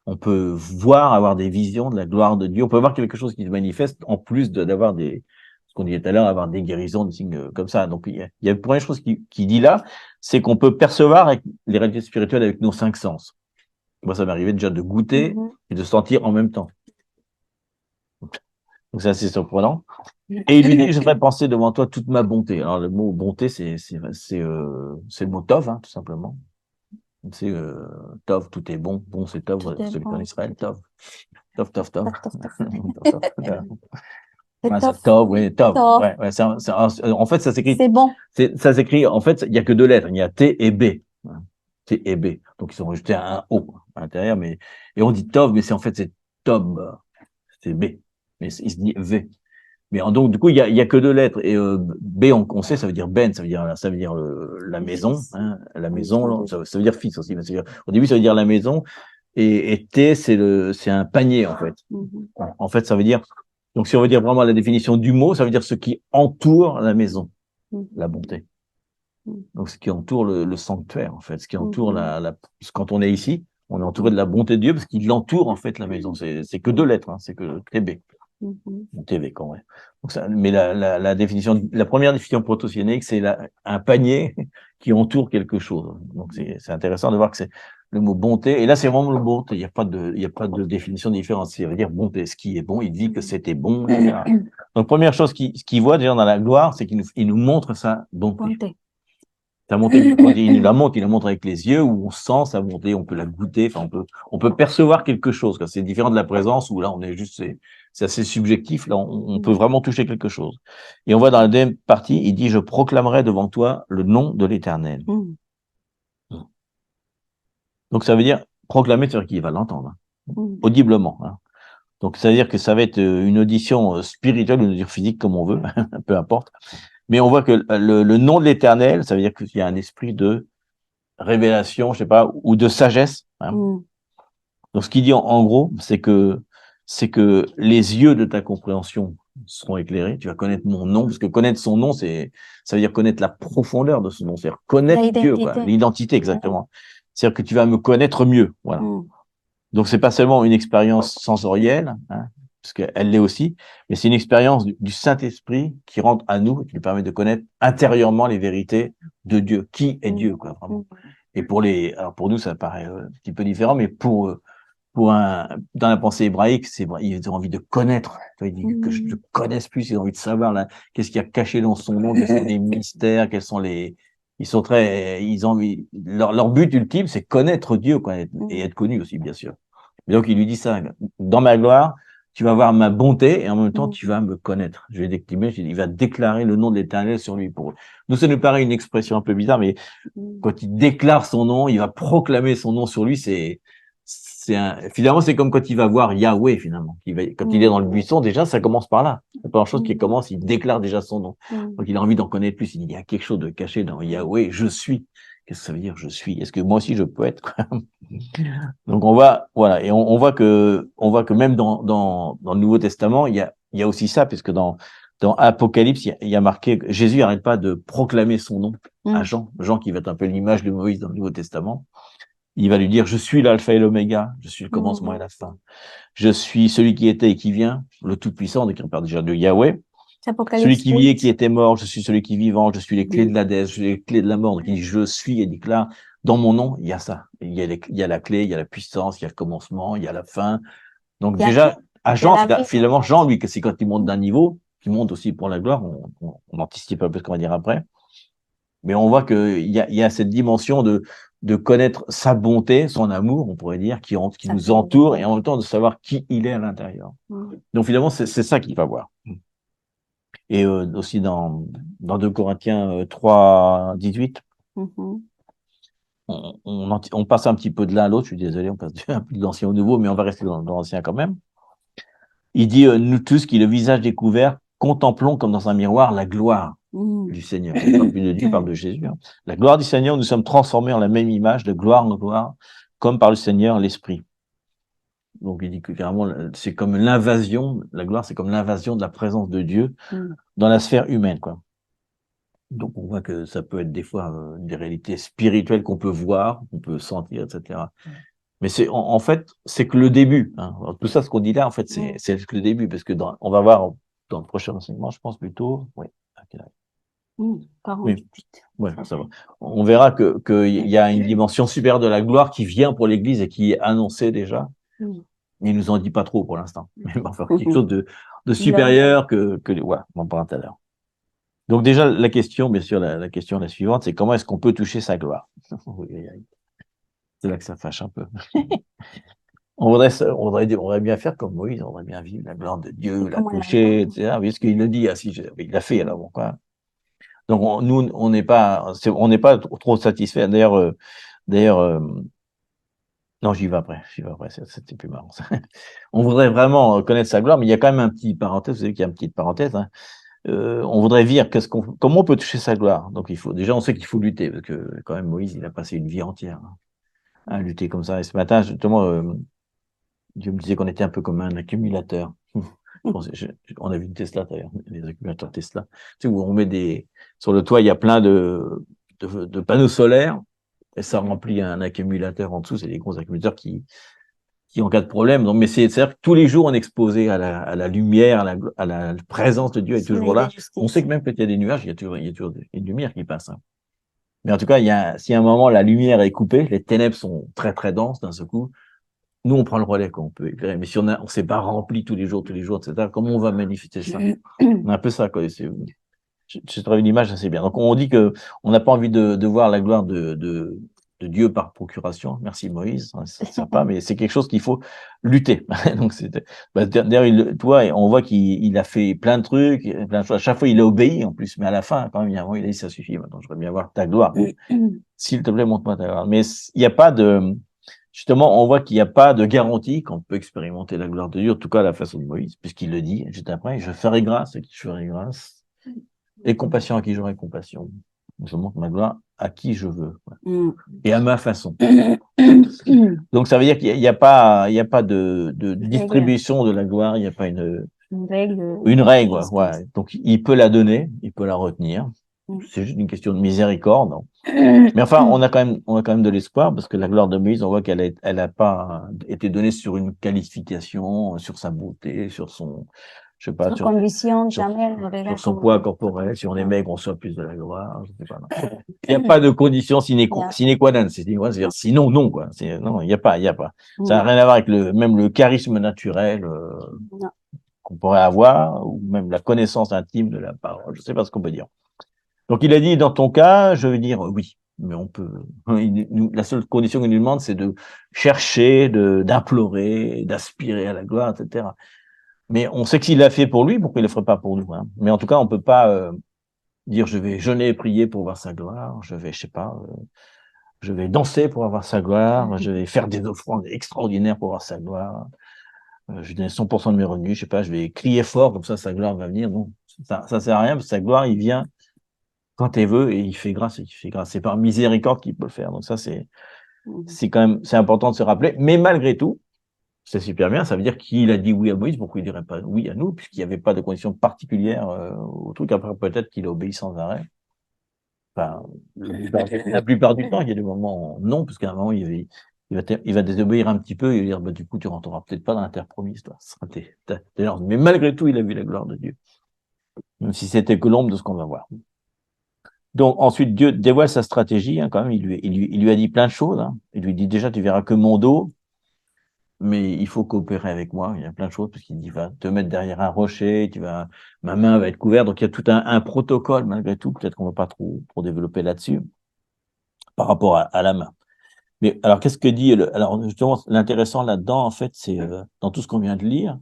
On peut voir, avoir des visions de la gloire de Dieu. On peut voir quelque chose qui se manifeste en plus d'avoir ce qu'on disait tout à l'heure, avoir des guérisons, des signes comme ça. Donc il y a une première chose qui dit là, c'est qu'on peut percevoir avec les réalités spirituelles avec nos 5 sens. Moi, ça m'est arrivé déjà de goûter et de sentir en même temps. Donc, c'est assez surprenant. Et il lui dit, je ferai penser devant toi toute ma bonté. Alors, le mot bonté, c'est le mot tov, hein, tout simplement. C'est tov, tout est bon. Bon, c'est tov, celui qu'en Israël, tov. Tov, tov, tov. Tov, oui, tov. Ouais, en fait, ça s'écrit. C'est bon. Ça s'écrit, en fait, il n'y a que 2 lettres. Il y a T et B. T et B. Donc, ils ont rajouté un O à l'intérieur, et on dit tov, mais c'est tob. C'est B. Mais il se dit V. Mais donc, du coup, il y a que 2 lettres. Et B, on sait, ça veut dire Ben, ça veut dire la maison, hein, la maison, ça veut dire fils aussi. Au début, ça veut dire la maison. Et T, c'est un panier, en fait. En fait, ça veut dire, donc si on veut dire vraiment la définition du mot, ça veut dire ce qui entoure la maison, la bonté. Donc, ce qui entoure le sanctuaire, en fait, ce qui entoure quand on est ici, on est entouré de la bonté de Dieu parce qu'il entoure, en fait, la maison. C'est que 2 lettres, hein, c'est que TB. TV, quand même. Donc mais la définition, la première définition proto-synénique, c'est un panier qui entoure quelque chose. Donc c'est intéressant de voir que le mot bonté. Et là, c'est vraiment le bonté. Il y a pas de définition différente. Ça veut dire bonté. Ce qui est bon, il dit que c'était bon, etc. Donc, première chose qu'il voit déjà dans la gloire, c'est il nous montre sa bonté. Bonté. Sa bonté, quand il nous la montre, il la montre avec les yeux, où on sent sa bonté, on peut la goûter, enfin, on peut percevoir quelque chose. C'est différent de la présence, où là, on est juste, c'est assez subjectif. Là, on peut vraiment toucher quelque chose. Et on voit dans la deuxième partie, il dit, je proclamerai devant toi le nom de l'Éternel. Mm. Donc, ça veut dire, proclamer, c'est-à-dire qu'il va l'entendre, Mm. audiblement. Hein. Donc, ça veut dire que ça va être une audition spirituelle, une audition physique, comme on veut, peu importe. Mais on voit que le nom de l'Éternel, ça veut dire qu'il y a un esprit de révélation, je sais pas, ou de sagesse. Hein. Mm. Donc, ce qu'il dit en gros, c'est que les yeux de ta compréhension seront éclairés. Tu vas connaître mon nom, parce que connaître son nom, ça veut dire connaître la profondeur de son nom, c'est-à-dire connaître Dieu, quoi, l'identité, exactement. C'est-à-dire que tu vas me connaître mieux, voilà. Mm. Donc, c'est pas seulement une expérience sensorielle, hein, parce qu'elle l'est aussi, mais c'est une expérience du Saint-Esprit qui rentre à nous, qui nous permet de connaître intérieurement les vérités de Dieu. Qui est Dieu, quoi, vraiment. Et alors pour nous, ça paraît un petit peu différent, mais dans la pensée hébraïque, ils ont envie de connaître. Ils disent que je le connaisse plus, ils ont envie de savoir, là, qu'est-ce qu'il y a caché dans son nom, quels sont les mystères, ils ont envie, leur but ultime, c'est connaître Dieu, quoi, et être connu aussi, bien sûr. Et donc, il lui dit ça, dans ma gloire, tu vas voir ma bonté et en même temps, tu vas me connaître. Je vais décliner, il va déclarer le nom de l'Éternel sur lui. Nous, ça nous paraît une expression un peu bizarre, mais quand il déclare son nom, il va proclamer son nom sur lui, finalement, c'est comme quand il va voir Yahweh, finalement. Quand il est dans le buisson, déjà, ça commence par là. La première chose qui commence, il déclare déjà son nom. Donc, il a envie d'en connaître plus. Il dit, il y a quelque chose de caché dans Yahweh. Je suis. Qu'est-ce que ça veut dire, je suis? Est-ce que moi aussi, je peux être, quoi? Donc, voilà. Et on voit que même dans le Nouveau Testament, il y a aussi ça, puisque dans Apocalypse, il y a marqué que Jésus n'arrête pas de proclamer son nom à Jean. Jean qui va être un peu l'image de Moïse dans le Nouveau Testament. Il va lui dire, je suis l'alpha et l'oméga, je suis le commencement et la fin. Je suis celui qui était et qui vient, le Tout-Puissant, donc on parle déjà de Yahweh. Celui qui vit et qui était mort, je suis celui qui est vivant, je suis les clés de l'Hadès, je suis les clés de la mort. Donc il dit, je suis, et déclare, dans mon nom, il y a ça. Il y a la clé, il y a la puissance, il y a le commencement, il y a la fin. Donc déjà, à Jean, finalement, Jean, lui, c'est quand il monte d'un niveau, qui monte aussi pour la gloire, on anticipe un peu ce qu'on va dire après. Mais on voit qu'il y a cette dimension de connaître sa bonté, son amour, on pourrait dire, qui nous entoure, et en même temps de savoir qui il est à l'intérieur. Donc finalement, c'est ça qu'il va voir. Et aussi dans 2 Corinthiens 3, 18, on passe un petit peu de l'un à l'autre, je suis désolé, on passe un peu de l'ancien au nouveau, mais on va rester dans l'ancien quand même. Il dit, nous tous qui, le visage découvert, contemplons comme dans un miroir la gloire du Seigneur. Il parle plus de Dieu, il parle de Jésus. Hein. La gloire du Seigneur, nous sommes transformés en la même image, de gloire en gloire, comme par le Seigneur l'Esprit. Donc il dit que carrément, c'est comme l'invasion, la gloire, c'est comme l'invasion de la présence de Dieu dans la sphère humaine, quoi. Donc on voit que ça peut être des fois des réalités spirituelles qu'on peut voir, qu'on peut sentir, etc. Mais en fait, c'est que le début. Hein. Alors, tout ça, ce qu'on dit là, en fait, c'est que le début, parce que on va voir dans le prochain enseignement, je pense plutôt. Oui. 48. Oui, ça va. On verra que y a une dimension supérieure de la gloire qui vient pour l'Église et qui est annoncée déjà. Il nous en dit pas trop pour l'instant. Mais enfin, quelque chose de supérieur voilà, on en parlera tout à l'heure. Donc déjà, la question, bien sûr, la question la suivante, c'est comment est-ce qu'on peut toucher sa gloire? C'est là que ça fâche un peu. On voudrait bien faire comme Moïse, on voudrait bien vivre la gloire de Dieu, la toucher, etc. Oui, ce qu'il le dit, il l'a fait, alors bon, quoi. Donc, nous, on n'est pas trop satisfait. D'ailleurs, non, j'y vais après, c'était plus marrant, ça. On voudrait vraiment connaître sa gloire, mais il y a quand même un petit parenthèse, vous savez qu'il y a une petite parenthèse, hein. On voudrait dire comment on peut toucher sa gloire. Donc, déjà, on sait qu'il faut lutter, parce que quand même, Moïse, il a passé une vie entière à lutter comme ça. Et ce matin, justement, Dieu me disait qu'on était un peu comme un accumulateur. On a vu une Tesla d'ailleurs, les accumulateurs Tesla. Tu sais, où on met sur le toit, il y a plein de panneaux solaires et ça remplit un accumulateur en dessous. C'est des gros accumulateurs qui en cas de problème. Donc, mais c'est-à-dire que tous les jours on est exposé à la lumière, à la présence de Dieu est toujours là. On sait que même quand il y a des nuages, il y a toujours une lumière qui passe. Hein. Mais en tout cas, si à un moment la lumière est coupée, les ténèbres sont très très denses d'un seul coup, nous on prend le relais quand on peut éclairer. Mais si on s'est pas rempli tous les jours, etc., comment on va manifester ça? On a un peu ça, quoi. Je trouve une image assez bien. Donc on dit que on n'a pas envie de voir la gloire de Dieu par procuration. Merci Moïse, hein, c'est sympa, mais c'est quelque chose qu'il faut lutter. Donc d'ailleurs, toi, on voit qu'il a fait plein de trucs, plein de choses. À chaque fois, il a obéi en plus, mais à la fin, quand même, il y a un moment, il a dit ça suffit. Maintenant, je voudrais bien voir ta gloire. S'il te plaît, montre-moi ta gloire. Mais il n'y a pas de, justement, on voit qu'il n'y a pas de garantie qu'on peut expérimenter la gloire de Dieu, en tout cas à la façon de Moïse, puisqu'il le dit juste après, je ferai grâce à qui je ferai grâce, et compassion à qui j'aurai compassion. Je montre ma gloire à qui je veux, et à ma façon. Donc ça veut dire qu'il n'y a pas, de distribution de la gloire, il n'y a pas une règle, ouais. Donc il peut la donner, il peut la retenir. C'est juste une question de miséricorde. Mais enfin, on a quand même de l'espoir parce que la gloire de Moïse, on voit qu'elle a pas été donnée sur une qualification, sur sa beauté, sur son, je sais pas, sur son poids corporel. Si on est maigre, on soit plus de la gloire. Je sais pas. Non. Il n'y a pas de condition sine qua non. C'est-à-dire sinon non quoi. Non, il n'y a pas. Ça n'a rien à voir avec même le charisme naturel qu'on pourrait avoir ou même la connaissance intime de la parole. Je sais pas ce qu'on peut dire. Donc il a dit, dans ton cas, je veux dire oui, mais on peut. La seule condition qu'il nous demande, c'est de chercher, d'implorer, d'aspirer à la gloire, etc. Mais on sait que s'il l'a fait pour lui, pourquoi il le ferait pas pour nous, hein. Mais en tout cas, on peut pas dire je vais jeûner et prier pour voir sa gloire, je vais, je sais pas, je vais danser pour avoir sa gloire, je vais faire des offrandes extraordinaires pour avoir sa gloire, je vais donner 100% de mes revenus, je sais pas, je vais crier fort comme ça, sa gloire va venir. Non, ça sert à rien parce que sa gloire, il vient quand il veut et il fait grâce. C'est par miséricorde qu'il peut le faire. Donc ça, c'est quand même, c'est important de se rappeler. Mais malgré tout, c'est super bien. Ça veut dire qu'il a dit oui à Moïse, pourquoi il dirait pas oui à nous, puisqu'il n'y avait pas de conditions particulières au truc. Après, peut-être qu'il a obéi sans arrêt. Enfin, la plupart du temps, il y a des moments non, parce qu'à un moment, il va désobéir un petit peu et il va dire, bah, du coup, tu rentreras peut-être pas dans la terre promise, toi. Ce sera mais malgré tout, il a vu la gloire de Dieu. Même si c'était que l'ombre de ce qu'on va voir. Donc ensuite, Dieu dévoile sa stratégie, hein, quand même. Il lui a dit plein de choses. Hein. Il lui dit déjà, tu verras que mon dos, mais il faut coopérer avec moi. Il y a plein de choses parce qu'il dit, va te mettre derrière un rocher, ma main va être couverte. Donc il y a tout un protocole malgré tout. Peut-être qu'on ne va pas trop développer là-dessus par rapport à la main. Mais alors, qu'est-ce que dit alors justement, l'intéressant là-dedans, en fait, c'est dans tout ce qu'on vient de lire.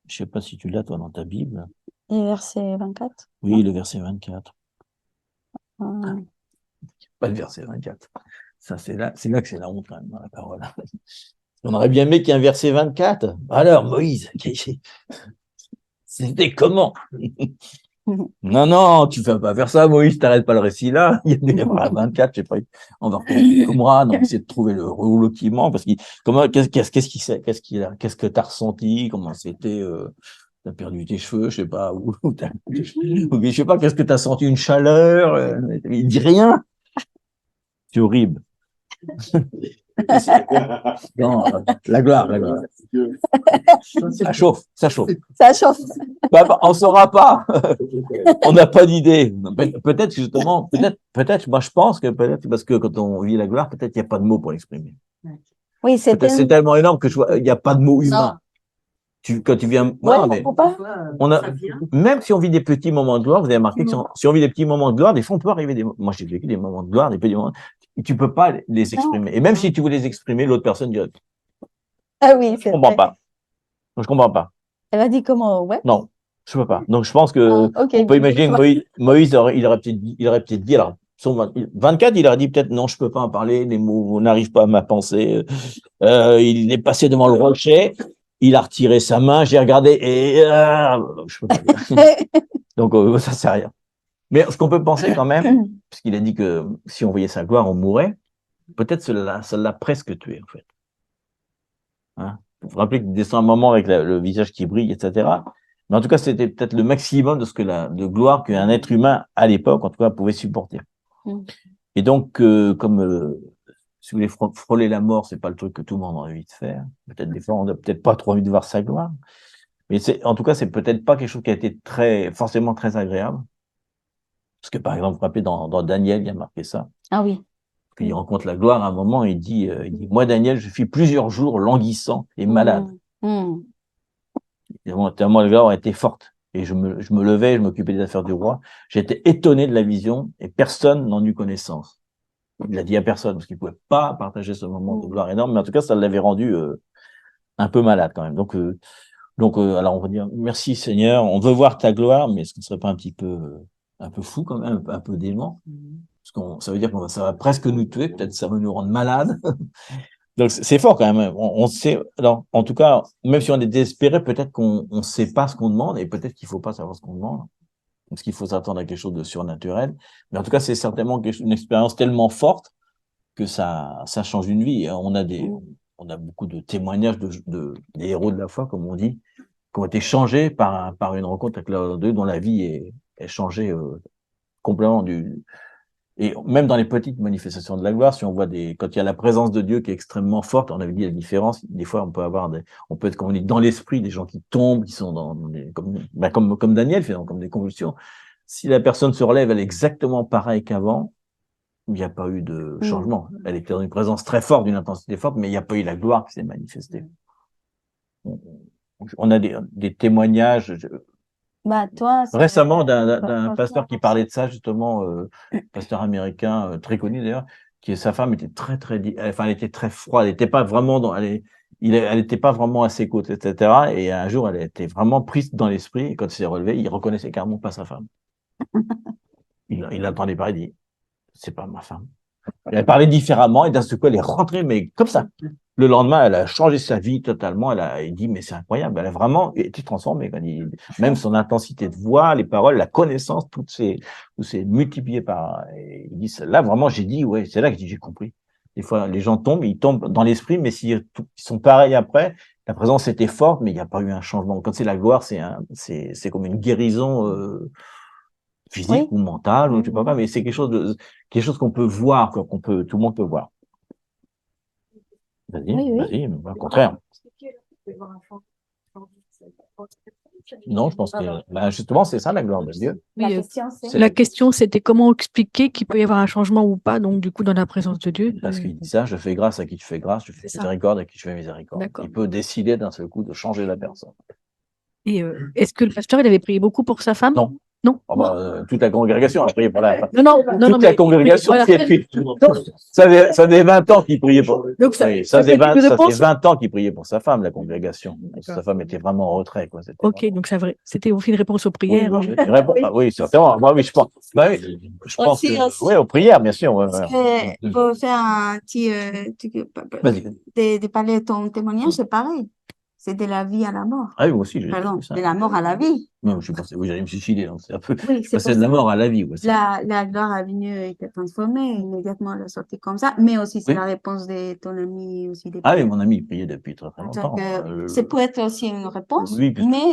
Je sais pas si tu l'as toi dans ta Bible. Le verset 24. Oui, le verset 24. Pas le verset 24. Ça, c'est là que c'est la honte, quand même, dans la parole. On aurait bien aimé qu'il y ait un verset 24. Alors, Moïse, c'était comment? Non, tu fais pas faire ça, Moïse, t'arrêtes pas le récit là. Il y a des 24, je sais pas. On va reprendre Qumran, on va essayer de trouver le rouleau qui ment, parce qu'est-ce que t'as ressenti, comment c'était, t'as perdu tes cheveux, je sais pas, ou je sais pas, qu'est-ce que t'as senti, une chaleur, il dit rien. C'est horrible. Non, la gloire. Ça chauffe. Ça chauffe. On saura pas. On n'a pas d'idée. Peut-être justement, peut-être, moi je pense que peut-être parce que quand on vit la gloire, peut-être il n'y a pas de mots pour l'exprimer. Oui, c'est tellement énorme que il n'y a pas de mots humains. Quand tu viens, non, mais même si on vit des petits moments de gloire, vous avez remarqué que si on vit des petits moments de gloire, des fois on peut arriver moi j'ai vécu des moments de gloire, des petits moments, tu peux pas les exprimer. Et même si tu veux les exprimer, l'autre personne dirait, ah oui, je comprends pas. Je comprends pas. Elle a dit comment, ouais. Non, je peux pas. Donc je pense que on peut imaginer que Moïse il aurait peut-être dit, alors, 24, il aurait dit peut-être non, je peux pas en parler, les mots n'arrivent pas à ma pensée. Il est passé devant le rocher. Il a retiré sa main, j'ai regardé et je peux pas dire. Donc ça sert à rien. Mais ce qu'on peut penser quand même, puisqu'il a dit que si on voyait sa gloire, on mourrait, peut-être ça l'a presque tué en fait. Hein, vous vous rappelez qu'il descend un moment avec le visage qui brille, etc. Mais en tout cas, c'était peut-être le maximum de gloire qu'un être humain à l'époque, en tout cas, pouvait supporter. Et donc, comme si vous voulez frôler la mort, c'est pas le truc que tout le monde a envie de faire. Peut-être des fois, on n'a peut-être pas trop envie de voir sa gloire. Mais en tout cas, c'est peut-être pas quelque chose qui a été forcément très agréable. Parce que, par exemple, vous vous rappelez, dans Daniel, il y a marqué ça. Ah oui. Puis il rencontre la gloire à un moment, il dit, moi, Daniel, je fus plusieurs jours languissant et malade. Mm. Tellement la gloire était forte. Et je me levais, je m'occupais des affaires du roi. J'étais étonné de la vision et personne n'en eut connaissance. Il l'a dit à personne parce qu'il pouvait pas partager ce moment de gloire énorme, mais en tout cas, ça l'avait rendu un peu malade quand même. Donc, alors on va dire merci Seigneur, on veut voir ta gloire, mais est-ce qu'on serait pas un peu fou quand même, un peu dément? Parce ça veut dire que ça va presque nous tuer, peut-être ça va nous rendre malades. Donc c'est fort quand même. On sait, alors en tout cas, même si on est désespéré, peut-être qu'on ne sait pas ce qu'on demande et peut-être qu'il faut pas savoir ce qu'on demande, parce qu'il faut s'attendre à quelque chose de surnaturel. Mais en tout cas, c'est certainement une expérience tellement forte que ça change une vie. On a beaucoup de témoignages des héros de la foi, comme on dit, qui ont été changés par une rencontre avec l'un d'eux, dont la vie est changée complètement et même dans les petites manifestations de la gloire, si on voit quand il y a la présence de Dieu qui est extrêmement forte, on avait dit la différence, des fois on peut être, comme on dit, dans l'esprit, des gens qui tombent, qui sont comme Daniel fait, comme des convulsions. Si la personne se relève, elle est exactement pareille qu'avant, il n'y a pas eu de changement. Elle était dans une présence très forte, d'une intensité forte, mais il n'y a pas eu la gloire qui s'est manifestée. On a des témoignages. Bah, toi, Récemment, d'un pasteur qui parlait de ça, justement, pasteur américain, très connu d'ailleurs, sa femme était elle était très froide, elle était pas vraiment elle était pas vraiment à ses côtés, etc. Et un jour, elle était vraiment prise dans l'esprit, et quand il s'est relevé, il reconnaissait carrément pas sa femme. Il l'entendait pas, il dit, c'est pas ma femme. Elle parlait différemment, et d'un seul coup, elle est rentrée, mais comme ça. Le lendemain, elle a changé sa vie totalement. Il dit, mais c'est incroyable. Elle a vraiment été transformée. Même son intensité de voix, les paroles, la connaissance, tout s'est multiplié et il dit, là, vraiment, j'ai dit, ouais, c'est là que j'ai compris. Des fois, les gens ils tombent dans l'esprit, mais s'ils sont pareils après, la présence était forte, mais il n'y a pas eu un changement. Quand c'est la gloire, c'est comme une guérison, physique ou mentale, ou je sais pas, mais c'est quelque chose qu'on peut voir, quoi, tout le monde peut voir. Vas-y, mais au contraire. Non, je pense que justement, c'est ça la gloire de Dieu. La question, c'était comment expliquer qu'il peut y avoir un changement ou pas, donc du coup, dans la présence de Dieu. Parce qu'il dit ça, je fais grâce à qui tu fais grâce, je fais miséricorde à qui tu fais miséricorde. Il peut décider d'un seul coup de changer la personne. Et est-ce que le pasteur, il avait prié beaucoup pour sa femme? Non. Non. Toute la congrégation a prié pour la femme. Non, toute la congrégation qui a prié. Ça faisait 20 ans qu'il priait pour. Donc ça faisait 20 ans qu'il priait pour sa femme, la congrégation. Sa femme était vraiment en retrait, quoi. Ok, donc c'était aussi une réponse aux prières. Oui, certainement. Moi, oui, je pense. Je pense que, oui, aux prières, bien sûr. Pour faire un petit, de parler de ton témoignage, c'est pareil. C'est de la vie à la mort. Ah oui, moi aussi, j'ai Pardon, de la mort à la vie. Non, je suis passé, j'allais me suicider, donc c'est un peu, oui, je passais de la mort à la vie. Ouais, la gloire à venue était transformée, immédiatement elle est sortie comme ça, mais aussi c'est la réponse de ton ami aussi. Ah oui, mon ami priait depuis très longtemps. C'est peut être aussi une réponse, mais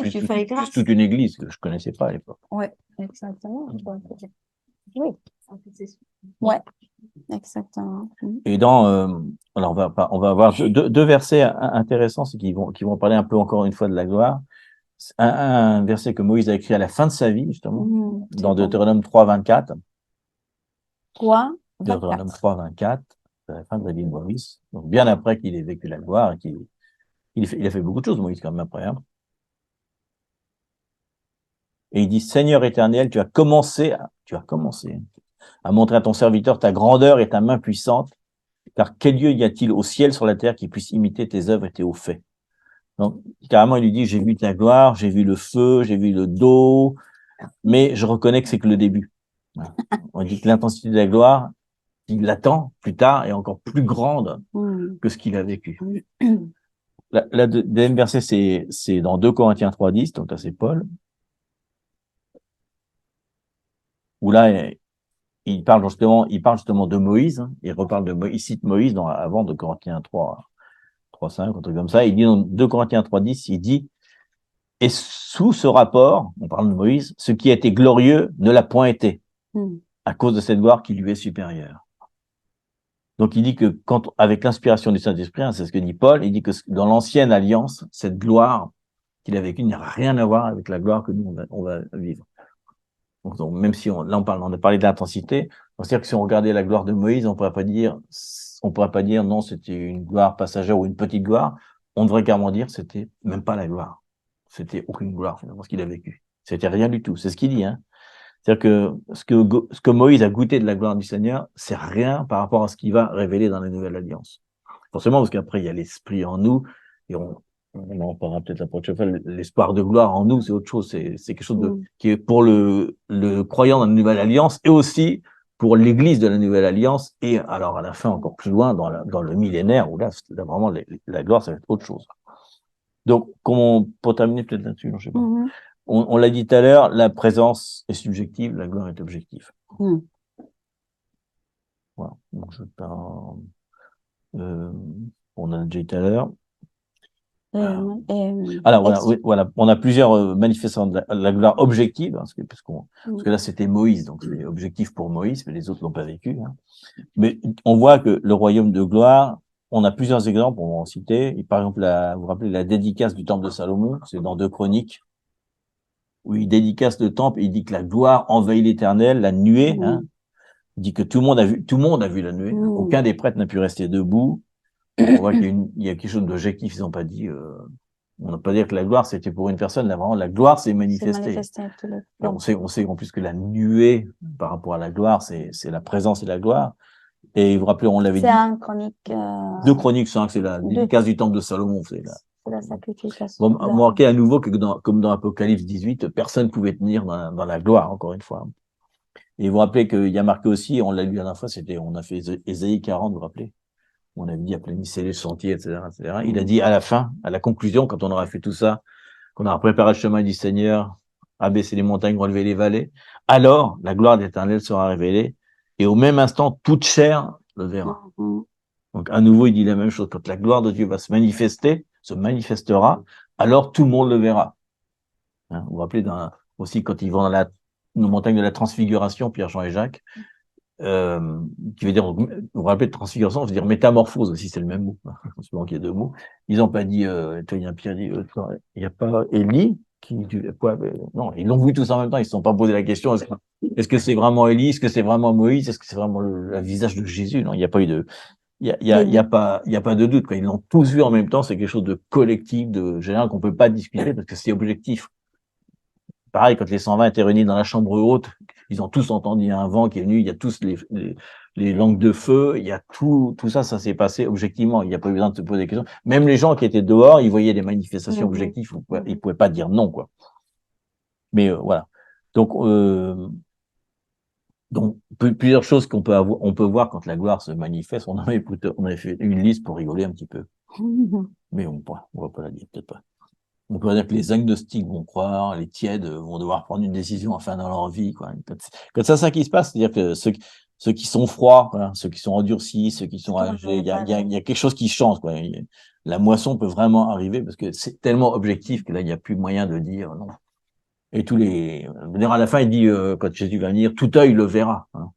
tu fais grâce. C'est toute une église que je connaissais pas à l'époque. Oui, exactement. Oui. Ouais, exactement. Et alors on va avoir deux versets intéressants qui vont parler un peu encore une fois de la gloire. Un verset que Moïse a écrit à la fin de sa vie, justement, dans Deutéronome 3, 24. Deutéronome 3, 24, à la fin de la vie de Moïse. Donc, bien après qu'il ait vécu la gloire, il a fait beaucoup de choses, Moïse, quand même, après. Hein. Et il dit, Seigneur éternel, tu as commencé à montrer à ton serviteur ta grandeur et ta main puissante, car quel Dieu y a-t-il au ciel, sur la terre, qui puisse imiter tes œuvres et tes hauts faits? Donc, carrément, il lui dit, j'ai vu ta gloire, j'ai vu le feu, j'ai vu le dos, mais je reconnais que c'est que le début. Voilà. On dit que l'intensité de la gloire, il l'attend plus tard, est encore plus grande que ce qu'il a vécu. Le deuxième verset, c'est dans 2 Corinthiens 3:10, donc là, c'est Paul, où là, il parle justement de Moïse, hein, il cite Moïse avant de Corinthiens 3:5, un truc comme ça. Il dit dans 2 Corinthiens 3:10, il dit, et sous ce rapport, on parle de Moïse, ce qui a été glorieux ne l'a point été, à cause de cette gloire qui lui est supérieure. Donc il dit que avec l'inspiration du Saint-Esprit, hein, c'est ce que dit Paul, il dit que dans l'ancienne alliance, cette gloire qu'il a vécue n'a rien à voir avec la gloire que nous on va vivre. Donc même si on a parlé de l'intensité, C'est-à-dire que si on regardait la gloire de Moïse, on pourrait pas dire non, c'était une gloire passagère ou une petite gloire. On devrait carrément dire c'était même pas la gloire. C'était aucune gloire, finalement, ce qu'il a vécu. C'était rien du tout. C'est ce qu'il dit, hein. C'est-à-dire que ce que Moïse a goûté de la gloire du Seigneur, c'est rien par rapport à ce qu'il va révéler dans la nouvelle alliance. Forcément, parce qu'après, il y a l'esprit en nous, et on en parlera peut-être la prochaine fois, l'espoir de gloire en nous, c'est autre chose. C'est quelque chose qui est pour le croyant dans la nouvelle alliance, et aussi pour l'église de la nouvelle alliance, et alors à la fin, encore plus loin, dans le millénaire, où là vraiment, la gloire, ça va être autre chose. Donc, pour terminer peut-être là-dessus, je sais pas. On l'a dit tout à l'heure, la présence est subjective, la gloire est objective. Voilà. Donc, on a déjà dit tout à l'heure. Alors, voilà, on a plusieurs manifestations de la gloire objective, hein, parce que là, c'était Moïse, donc c'est objectif pour Moïse, mais les autres l'ont pas vécu. Hein. Mais on voit que le royaume de gloire, on a plusieurs exemples, on va en citer. Et par exemple, vous vous rappelez la dédicace du temple de Salomon, c'est dans 2 Chroniques, où il dédicace le temple, il dit que la gloire envahit l'Éternel, la nuée, hein. Il dit que tout le monde a vu la nuée. Aucun des prêtres n'a pu rester debout. On voit qu'il y a quelque chose d'objectif. Ils n'ont pas dit, on n'a pas dit que la gloire c'était pour une personne. Là, vraiment, la gloire s'est manifestée. On sait en plus que la nuée, par rapport à la gloire, c'est la présence et la gloire. Et vous vous rappelez, on l'avait dit. C'est un Chronique. 2 Chroniques 5, c'est la dédicace du temple de Salomon. C'est la sacrification. Bon, marqué à nouveau que comme dans Apocalypse 18, personne ne pouvait tenir dans la gloire, encore une fois. Et vous vous rappelez qu'il y a marqué aussi, on l'a lu la dernière fois, on a fait Ésaïe 40, vous vous rappelez? On avait dit aplanissez les sentiers, etc., etc. Il a dit à la fin, à la conclusion, quand on aura fait tout ça, qu'on aura préparé le chemin du Seigneur, abaissé les montagnes, relevé les vallées, alors la gloire de l'Éternel sera révélée, et au même instant, toute chair le verra. Donc à nouveau, il dit la même chose. Quand la gloire de Dieu va se manifestera, alors tout le monde le verra. Hein, vous vous rappelez aussi quand ils vont dans nos montagnes de la transfiguration, Pierre, Jean et Jacques, qui veut dire, vous vous rappelez de transfiguration, ça veut dire métamorphose aussi, c'est le même mot. En ce moment qu'il y a 2 mots. Ils n'ont pas dit, Pierre dit, il n'y a pas Élie non, ils l'ont vu tous en même temps, ils ne se sont pas posé la question, est-ce que c'est vraiment Élie, est-ce que c'est vraiment Moïse, est-ce que c'est vraiment le visage de Jésus? Non, il n'y a pas eu de, il y a pas de doute, quoi. Ils l'ont tous vu en même temps, c'est quelque chose de collectif, de général qu'on peut pas discuter parce que c'est objectif. Pareil, quand les 120 étaient réunis dans la chambre haute, ils ont tous entendu, il y a un vent qui est venu, il y a tous les langues de feu, il y a tout ça s'est passé objectivement. Il n'y a pas eu besoin de se poser des questions. Même les gens qui étaient dehors, ils voyaient des manifestations objectives, ils pouvaient pas dire non, quoi. Mais voilà. Donc plusieurs choses on peut voir quand la gloire se manifeste. On avait fait une liste pour rigoler un petit peu. Mais on va pas la dire, peut-être pas. On peut dire que les agnostiques vont croire, les tièdes vont devoir prendre une décision enfin dans leur vie, quoi. Quand c'est ça qui se passe, c'est-à-dire que ceux qui sont froids, voilà, ceux qui sont endurcis, ceux qui sont âgés, il y a quelque chose qui change, quoi. La moisson peut vraiment arriver parce que c'est tellement objectif que là, il n'y a plus moyen de dire non. Et à la fin, il dit, quand Jésus va venir, tout œil le verra, hein.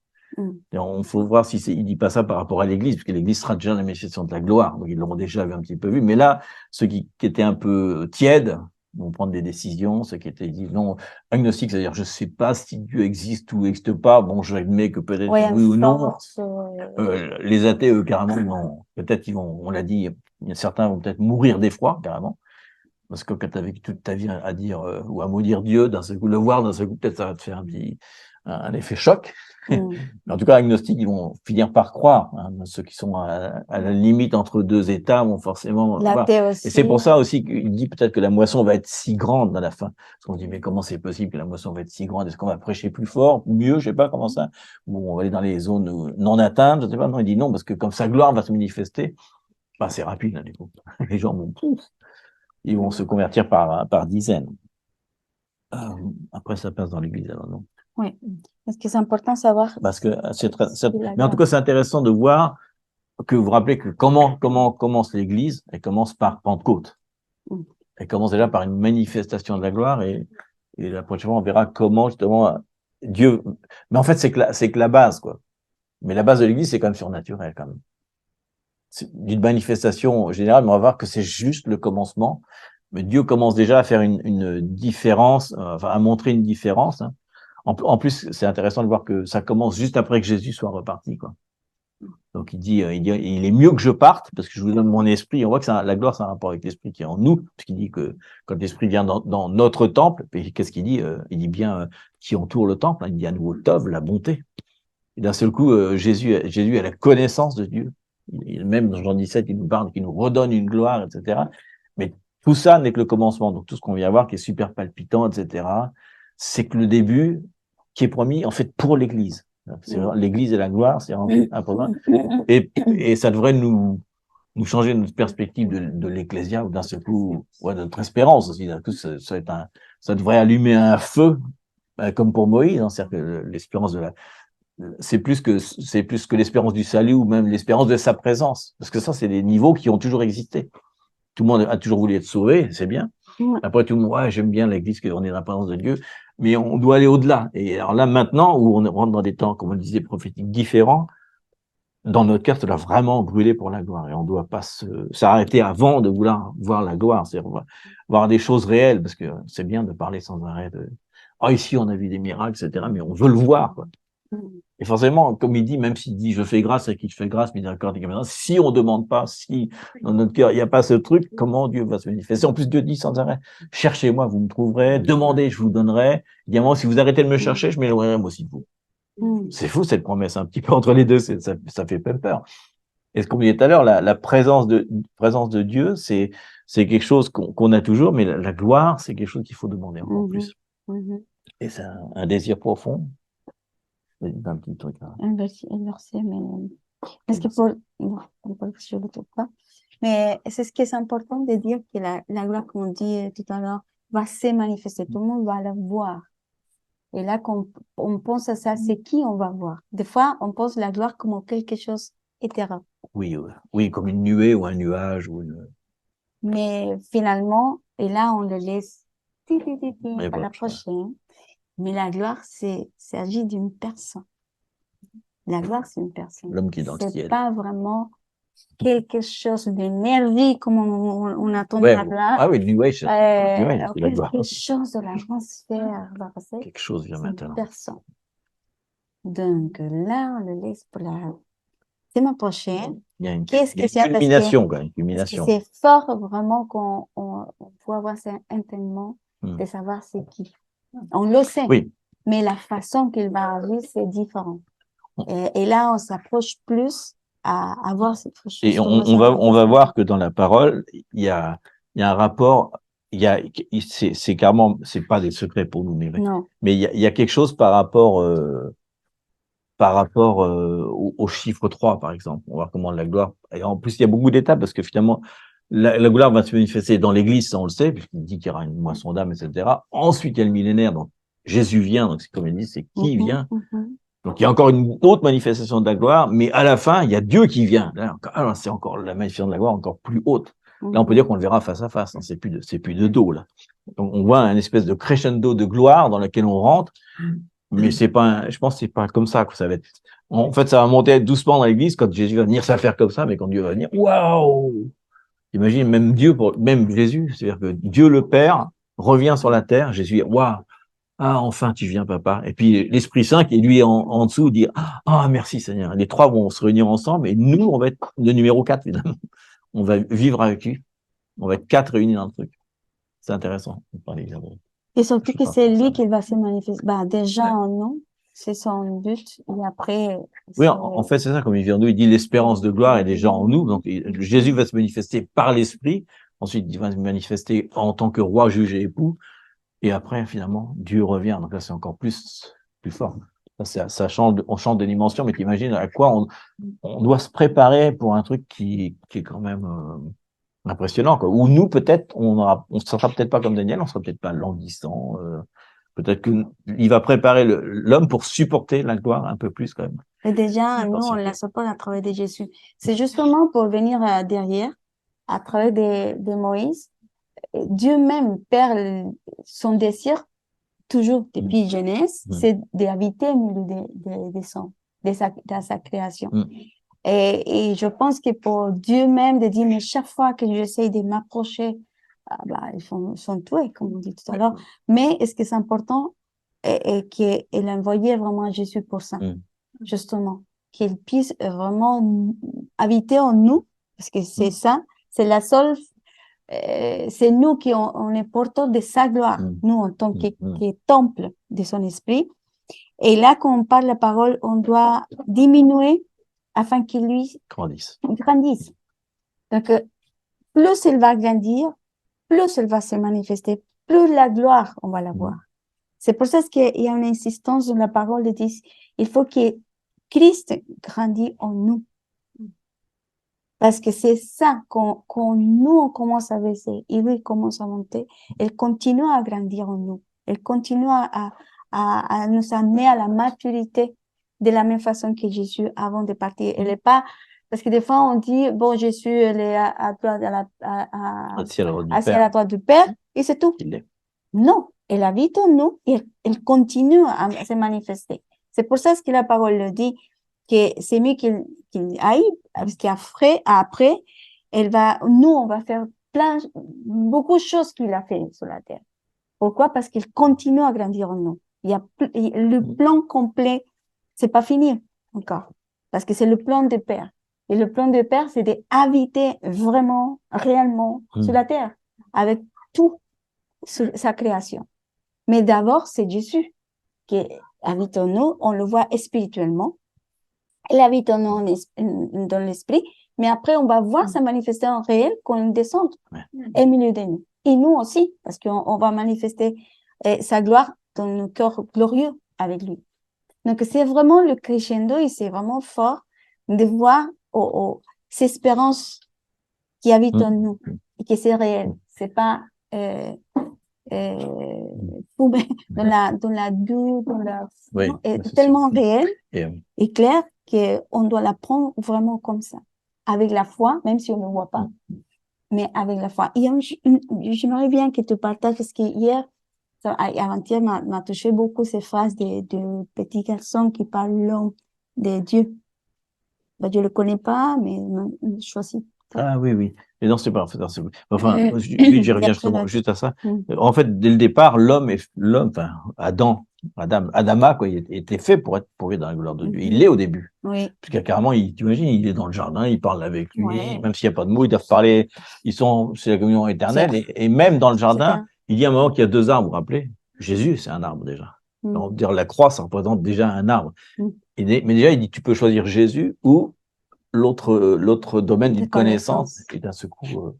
On faut voir il dit pas ça par rapport à l'église, parce que l'église sera déjà la manifestation de la gloire. Donc, ils l'auront déjà un petit peu vu. Mais là, ceux qui étaient un peu tièdes vont prendre des décisions. Ceux qui étaient, disent non, agnostiques, c'est-à-dire, je sais pas si Dieu existe ou n'existe pas. Bon, j'admets que peut-être oui ou non. Les athées, eux, carrément, on l'a dit, certains vont peut-être mourir d'effroi, carrément. Parce que quand tu as vécu toute ta vie à dire, ou à maudire Dieu, d'un seul coup, le voir, d'un seul coup, peut-être ça va te faire un effet choc. En tout cas, agnostiques, ils vont finir par croire. Hein, ceux qui sont à la limite entre 2 états vont forcément voir. Et c'est pour ça aussi qu'il dit peut-être que la moisson va être si grande à la fin. Parce qu'on dit, mais comment c'est possible que la moisson va être si grande? Est-ce qu'on va prêcher plus fort, mieux, je sais pas comment ça? Ou on va aller dans les zones non atteintes, je sais pas. Non, il dit non, parce que comme sa gloire va se manifester, bah, c'est rapide, là, du coup. Les gens ils vont se convertir par dizaines. Après, ça passe dans l'église, alors non. Oui, parce que c'est important de savoir. Parce que mais en tout cas, c'est intéressant de voir que vous vous rappelez que comment commence l'église? Elle commence par Pentecôte. Elle commence déjà par une manifestation de la gloire et la prochaine fois, on verra comment, justement, Dieu, mais en fait, c'est que la base, quoi. Mais la base de l'église, c'est quand même surnaturel, quand même. D'une manifestation générale, mais on va voir que c'est juste le commencement. Mais Dieu commence déjà à faire une différence, enfin, à montrer une différence, hein, En plus, c'est intéressant de voir que ça commence juste après que Jésus soit reparti, quoi. Donc il est mieux que je parte parce que je vous donne mon esprit. On voit que la gloire, c'est un rapport avec l'esprit qui est en nous, parce qu'il dit que quand l'esprit vient dans notre temple, et qu'est-ce qu'il dit? Il dit bien qui entoure le temple. Hein, il dit à nouveau Tov, la bonté. Et d'un seul coup, Jésus a la connaissance de Dieu. Même dans Jean 17, il nous parle, qu'il nous redonne une gloire, etc. Mais tout ça n'est que le commencement. Donc tout ce qu'on vient voir, qui est super palpitant, etc., c'est que le début qui est promis, en fait, pour l'Église. L'Église et la gloire, c'est important. Et ça devrait nous changer notre perspective de l'Ecclésia, ou d'un seul coup, ouais, de notre espérance aussi. D'un coup, ça devrait allumer un feu, comme pour Moïse, hein, c'est-à-dire que l'espérance c'est plus que l'espérance du salut ou même l'espérance de sa présence. Parce que ça, c'est des niveaux qui ont toujours existé. Tout le monde a toujours voulu être sauvé, c'est bien. Après, tout le monde, ouais, j'aime bien l'Église, qu'on est dans la présence de Dieu, mais on doit aller au-delà. Et alors là, maintenant, où on rentre dans des temps, comme on le disait, prophétiques différents, dans notre cœur, ça doit vraiment brûler pour la gloire. Et on ne doit pas s'arrêter avant de vouloir voir la gloire, c'est-à-dire voir des choses réelles, parce que c'est bien de parler sans arrêt de, oh, ici, on a vu des miracles, etc., mais on veut le voir, quoi. Et forcément, comme il dit, même s'il dit je fais grâce à qui je fais grâce, mais d'accord, si on demande pas, si dans notre cœur il n'y a pas ce truc, comment Dieu va se manifester? En plus, Dieu dit sans arrêt, cherchez-moi, vous me trouverez, demandez, je vous donnerai. Évidemment, si vous arrêtez de me chercher, je m'éloignerai moi aussi de vous. C'est fou cette promesse, un petit peu entre les deux, ça fait pas peur. Et ce qu'on disait tout à l'heure, la présence de Dieu, c'est quelque chose qu'on a toujours, mais la gloire, c'est quelque chose qu'il faut demander encore plus. Et c'est un désir profond. Un petit truc là. Un verset, mais est-ce que non, je le trouve pas. Mais c'est ce qui est important de dire que la gloire, comme on dit tout à l'heure, va se manifester. Tout le monde va la voir. Et là, quand on pense à ça, c'est qui on va voir. Des fois, on pense la gloire comme quelque chose éthéré. Oui, comme une nuée ou un nuage ou une. Mais finalement, et là, on le laisse à la prochaine. Mais la gloire, s'agit d'une personne. La gloire, c'est une personne. L'homme qui est dans le ciel. C'est pas vraiment quelque chose d'énergie comme on attend de la gloire. Ah oui, le nuage, c'est la gloire. Quelque chose de l'atmosphère va passer. Quelque chose vient maintenant. Une personne. Donc là, on le laisse pour la semaine prochaine. Il y a une culmination, quoi, une culmination. C'est fort vraiment qu'on peut avoir ça intimement de savoir c'est qui. On le sait. Oui. Mais la façon qu'il va arriver, c'est différent. Et là, on s'approche plus à avoir cette chose. Et on va voir que dans la parole, il y a un rapport, c'est carrément, c'est pas des secrets pour nous, mais il y a quelque chose par rapport au chiffre 3, par exemple. On va voir comment la gloire, et en plus, il y a beaucoup d'étapes parce que finalement, la gloire va se manifester dans l'église, ça on le sait, puisqu'il dit qu'il y aura une moisson d'âme, etc. Ensuite, il y a le millénaire, donc Jésus vient, donc c'est comme il dit, c'est qui vient. Donc, il y a encore une autre manifestation de la gloire, mais à la fin, il y a Dieu qui vient. Là, c'est encore la manifestation de la gloire encore plus haute. Là, on peut dire qu'on le verra face à face. Hein, c'est plus de dos, là. Donc, on voit un espèce de crescendo de gloire dans lequel on rentre, mais c'est pas, je pense que c'est pas comme ça que ça va être. En fait, ça va monter doucement dans l'église. Quand Jésus va venir, ça va faire comme ça, mais quand Dieu va venir, waouh! Imagine, même Jésus, c'est-à-dire que Dieu le Père revient sur la terre, Jésus, waouh! Ah, enfin, tu viens, papa. Et puis, l'Esprit Saint, qui lui, en dessous, dit, ah, merci, Seigneur. Les trois vont se réunir ensemble, et nous, on va être le numéro 4, finalement. On va vivre avec lui. On va être 4 réunis dans le truc. C'est intéressant. Et surtout que c'est lui qui va se manifester. Bah, déjà, non. C'est son but. Et après. Oui, en fait, c'est ça, comme il vient nous, il dit l'espérance de gloire est déjà en nous. Donc, Jésus va se manifester par l'Esprit. Ensuite, il va se manifester en tant que roi, juge et époux. Et après, finalement, Dieu revient. Donc là, c'est encore plus fort. Ça change, on change de dimension, mais t'imagines à quoi on doit se préparer pour un truc qui est quand même impressionnant, quoi. Ou nous, peut-être, on sera peut-être pas comme Daniel, on sera peut-être pas languissant. Peut-être qu'il va préparer l'homme pour supporter la gloire un peu plus, quand même. Et déjà, nous, on la supporte à travers de Jésus. C'est justement pour venir derrière, à travers de Moïse. Dieu même perd son désir, toujours depuis Genèse, c'est d'habiter au milieu de sa création. Et je pense que pour Dieu même, de dire, mais chaque fois que j'essaie de m'approcher, ils sont tués, comme on dit tout à l'heure. Mais est-ce que c'est important et qu'il envoyait vraiment Jésus pour ça, justement, qu'il puisse vraiment habiter en nous, parce que c'est ça, c'est la seule, c'est nous qui on est porteurs de sa gloire, nous en tant que temple de son esprit. Et là, quand on parle la parole, on doit diminuer afin qu'il lui grandisse. Donc, plus elle va grandir, plus elle va se manifester, plus la gloire, on va la voir. C'est pour ça qu'il y a une insistance dans la parole de dire, il faut que Christ grandisse en nous. Parce que c'est ça, quand nous, on commence à baisser, et lui commence à monter, elle continue à grandir en nous. Elle continue à nous amener à la maturité de la même façon que Jésus avant de partir. Elle est pas, parce que des fois on dit, bon, Jésus, elle est assis à la droite du Père, et c'est tout. Non, elle habite en nous et elle continue à se manifester. C'est pour ça que la parole le dit, que c'est mieux qu'il aille, parce qu'après, nous, on va faire beaucoup de choses qu'il a fait sur la terre. Pourquoi? Parce qu'il continue à grandir en nous. Il y a le plan complet, c'est pas fini encore. Parce que c'est le plan de Père. Et le plan de Père, c'est d'habiter vraiment, réellement sur la terre. Avec tout sa création. Mais d'abord, c'est Jésus qui habite en nous. On le voit spirituellement. Il habite en nous dans l'esprit. Mais après, on va voir sa manifestation réelle quand il descend au milieu de nous. Et nous aussi, parce qu'on va manifester sa gloire dans nos cœurs glorieux avec lui. Donc, c'est vraiment le crescendo et c'est vraiment fort de voir ces espérances qui habitent en nous et que c'est réel. C'est pas dans la doux, tellement réel et clair qu'on doit la prendre vraiment comme ça, avec la foi, même si on ne voit pas, mais avec la foi. Et j'aimerais bien que tu partages, parce que hier, avant-hier, m'a touché beaucoup ces phrases de petits garçons qui parlent de Dieu. Ben, je le connais pas, mais je choisis. Ah oui, oui. Mais non, c'est pas, enfin, j'y reviens justement, juste à ça. En fait, dès le départ, enfin, Adama, quoi, il était fait pour vivre dans la gloire de Dieu. Il l'est au début. Oui. Parce que carrément, t'imagines, il est dans le jardin, il parle avec lui, même s'il n'y a pas de mots, ils doivent parler, c'est la communion éternelle, et même dans le jardin, il y a un moment qu'il y a deux arbres, vous vous rappelez? Jésus, c'est un arbre déjà. On va dire, la croix, ça représente déjà un arbre. Mais déjà, il dit, tu peux choisir Jésus ou l'autre domaine d'une connaissance, et d'un secours,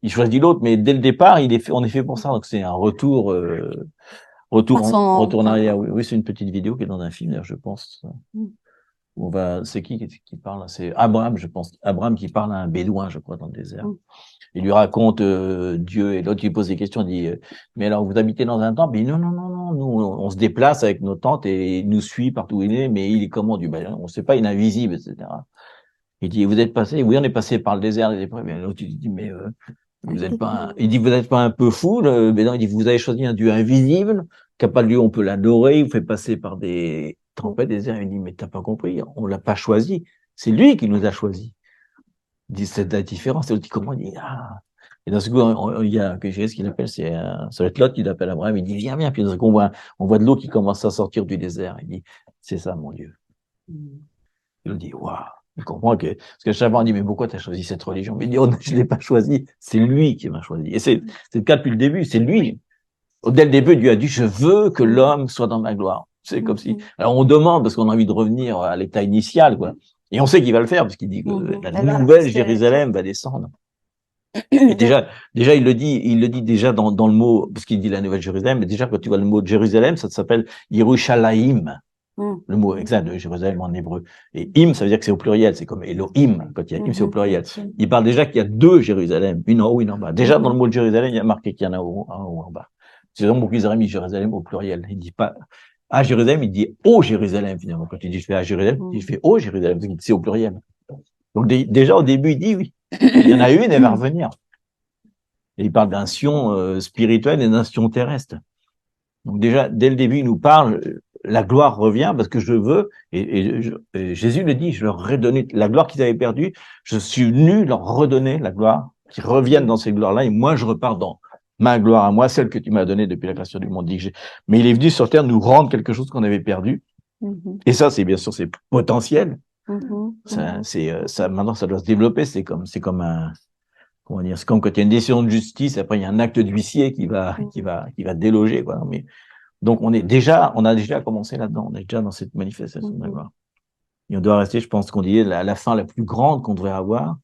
il choisit l'autre, mais dès le départ, on est fait pour ça, donc c'est un retour en arrière. Oui, c'est une petite vidéo qui est dans un film, d'ailleurs, je pense. C'est qui parle? C'est Abraham, je pense. Abraham qui parle à un bédouin, je crois, dans le désert. Il lui raconte Dieu, et l'autre lui pose des questions, il dit, mais alors vous habitez dans un temple? Il dit, non, nous on se déplace avec nos tentes et il nous suit partout où il est, mais il est comment? Du on ne sait pas, il est invisible, etc. Il dit, vous êtes passé? Oui, on est passé par le désert des épreuves. Et l'autre, il dit, mais vous êtes pas il dit, vous n'êtes pas un peu fou? Mais non, il dit, vous avez choisi un Dieu invisible, qui n'a pas de lieu, on peut l'adorer, il vous fait passer par des tempêtes, des déserts. Il dit, mais t'as pas compris, on l'a pas choisi. C'est lui qui nous a choisi. Il dit, c'est la différence. Et l'autre, comment? Il dit, ah. Et dans ce coup, il y a quelque chose qu'il appelle, ça va être Lot qui l'appelle Abraham. Il dit, viens. Puis dans ce coup, on voit de l'eau qui commence à sortir du désert. Il dit, c'est ça, mon Dieu. Il dit, waouh. Il comprend parce que chaque fois on dit, mais pourquoi tu as choisi cette religion? Mais il dit, oh, je l'ai pas choisi, c'est lui qui m'a choisi. Et c'est le cas depuis le début, c'est lui. Dès le début, Dieu a dit, je veux que l'homme soit dans ma gloire. C'est comme si, alors on demande parce qu'on a envie de revenir à l'état initial, quoi. Et on sait qu'il va le faire parce qu'il dit que la nouvelle Jérusalem va descendre. Et déjà, il le dit déjà dans le mot, parce qu'il dit la nouvelle Jérusalem, mais déjà quand tu vois le mot de Jérusalem, ça s'appelle Yerushalayim. Le mot exact de Jérusalem en hébreu. Et im, ça veut dire que c'est au pluriel. C'est comme Elohim. Quand il y a im, c'est au pluriel. Il parle déjà qu'il y a deux Jérusalem. Une en haut, une en bas. Déjà, dans le mot de Jérusalem, il y a marqué qu'il y en a en haut, en bas. C'est vraiment qu'ils auraient mis Jérusalem au pluriel. Il dit pas à Jérusalem, il dit au Jérusalem, finalement. Quand il dit je fais à Jérusalem, il dit je fais au Jérusalem. C'est au pluriel. Donc, déjà, au début, il dit oui. Il y en a une, elle va revenir. Et il parle d'un sion spirituel et d'un sion terrestre. Donc déjà, dès le début, il nous parle, la gloire revient parce que je veux, et Jésus le dit, je leur ai donné la gloire qu'ils avaient perdue, je suis venu leur redonner la gloire, qu'ils reviennent dans ces gloires-là, et moi je repars dans ma gloire à moi, celle que tu m'as donnée depuis la création du monde. Mais il est venu sur terre nous rendre quelque chose qu'on avait perdu. Et ça, c'est bien sûr, c'est potentiel. Ça, maintenant, ça doit se développer. C'est comme un, comment dire, c'est comme quand il y a une décision de justice, après il y a un acte d'huissier qui va déloger, quoi. Mais, donc, on a déjà commencé là-dedans. On est déjà dans cette manifestation de la gloire. Et on doit rester, je pense qu'on dit, la fin la plus grande qu'on devrait avoir.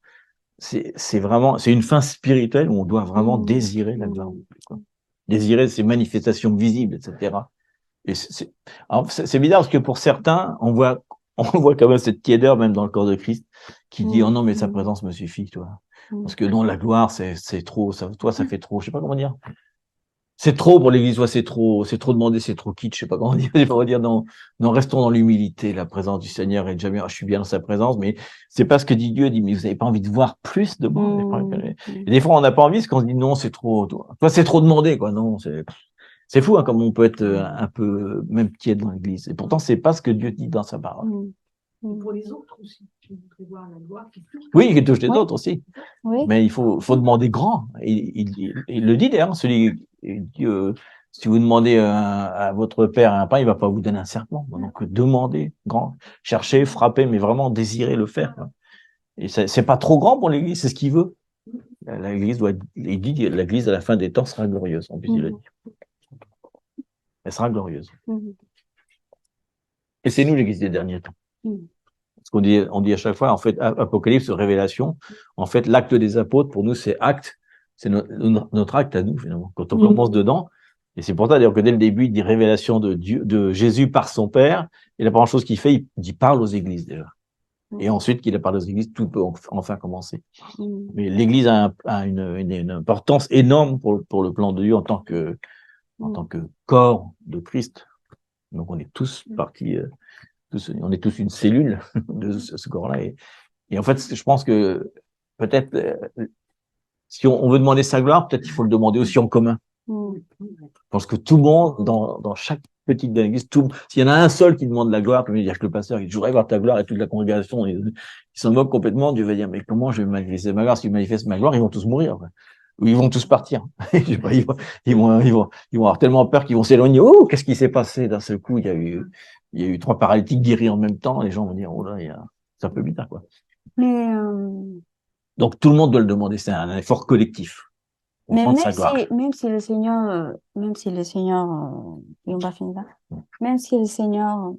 C'est vraiment, c'est une fin spirituelle où on doit vraiment désirer la gloire. Quoi. Désirer ces manifestations visibles, etc. Et c'est bizarre parce que pour certains, on voit quand même cette tiédeur même dans le corps de Christ qui dit, oh non, mais sa présence me suffit, toi. Parce que non, la gloire, c'est trop, ça fait trop, je sais pas comment dire. C'est trop pour l'église, soit c'est trop demandé, c'est trop kitsch, je sais pas comment dire, je sais pas dire, non, restons dans l'humilité, la présence du Seigneur est déjà bien, je suis bien dans sa présence, mais c'est pas ce que dit Dieu, dit, mais vous avez pas envie de voir plus de moi, et des fois, on n'a pas envie, parce qu'on se dit, non, c'est trop, toi, c'est trop demandé, quoi, non, c'est fou, hein, comme on peut être un peu, même tiède dans l'église, et pourtant, c'est pas ce que Dieu dit dans sa parole. Pour les autres aussi, qui voudraient voir la gloire. Oui, qui touche les autres aussi. Oui. Mais il faut demander grand. Il le dit d'ailleurs, il dit, si vous demandez à votre père un pain, il va pas vous donner un serpent. Donc demandez grand, cherchez, frappez, mais vraiment désirez le faire. Quoi. Et c'est pas trop grand pour l'Église, c'est ce qu'il veut. L'Église il dit, l'Église à la fin des temps sera glorieuse. En plus, il le dit. Elle sera glorieuse. Et c'est nous l'Église des derniers temps. Parce on dit à chaque fois, en fait, Apocalypse, Révélation, en fait, l'acte des apôtres, pour nous, c'est acte, c'est notre acte à nous, finalement, quand on commence dedans. Et c'est pour ça, d'ailleurs, que dès le début, il dit révélation de Dieu, de Jésus par son Père. Et la première chose qu'il fait, il parle aux églises, déjà. Et ensuite, qu'il a parlé aux églises, tout peut enfin commencer. Mais l'église a une importance énorme pour le plan de Dieu en tant que corps de Christ. Donc, on est tous partis, on est tous une cellule de ce corps-là. Et en fait, je pense que peut-être, si on veut demander sa gloire, peut-être qu'il faut le demander aussi en commun. Parce que tout le monde, dans chaque petite église, s'il y en a un seul qui demande la gloire, comme il dire que le pasteur, il dit, je voudrais voir ta gloire, et toute la congrégation, ils s'en moquent complètement, Dieu va dire, mais comment je vais manifester ma gloire? S'ils manifestent ma gloire, ils vont tous mourir. Ou ils vont tous partir. Ils vont avoir tellement peur qu'ils vont s'éloigner. Oh, qu'est-ce qui s'est passé d'un seul coup? Il y a eu 3 paralytiques guéris en même temps. Les gens vont dire, oh là, c'est un peu bizarre, quoi. Mais, donc, tout le monde doit le demander. C'est un effort collectif. mais même si le Seigneur, et on va finir là, même si le Seigneur,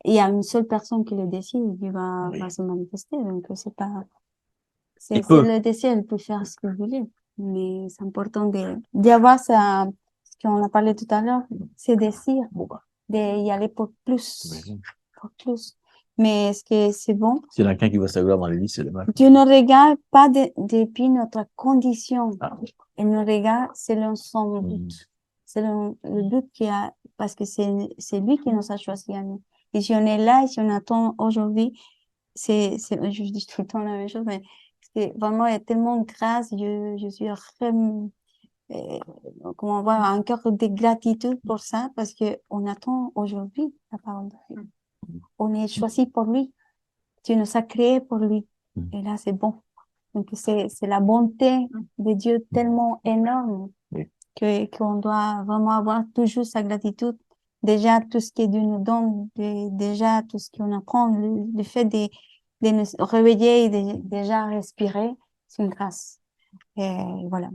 il y a une seule personne qui le décide, il va se manifester. Donc, c'est pas, c'est le décès, elle peut faire ce qu'il voulait. Mais c'est important d'avoir ça, ce qu'on a parlé tout à l'heure, c'est désirs, d'y aller pour plus, Mais ce que c'est bon. S'il y en a qu'un qui voit sa gloire dans l'église, c'est le mal. Dieu ne regarde pas depuis notre condition. Il nous regarde selon son but. Selon le but qu'il a, parce que c'est lui qui nous a choisi à nous. Et si on est là, et si on attend aujourd'hui, je dis tout le temps la même chose, mais c'est vraiment, il y a tellement de grâce, je suis comment avoir un cœur de gratitude pour ça, parce que on attend aujourd'hui la parole de Dieu. On est choisi pour lui. Dieu nous a créés pour lui. Et là, c'est bon. Donc, c'est la bonté de Dieu tellement énorme qu'on doit vraiment avoir toujours sa gratitude. Déjà, tout ce que Dieu nous donne, déjà, tout ce qu'on apprend, le fait de nous réveiller et déjà respirer, c'est une grâce. Et voilà.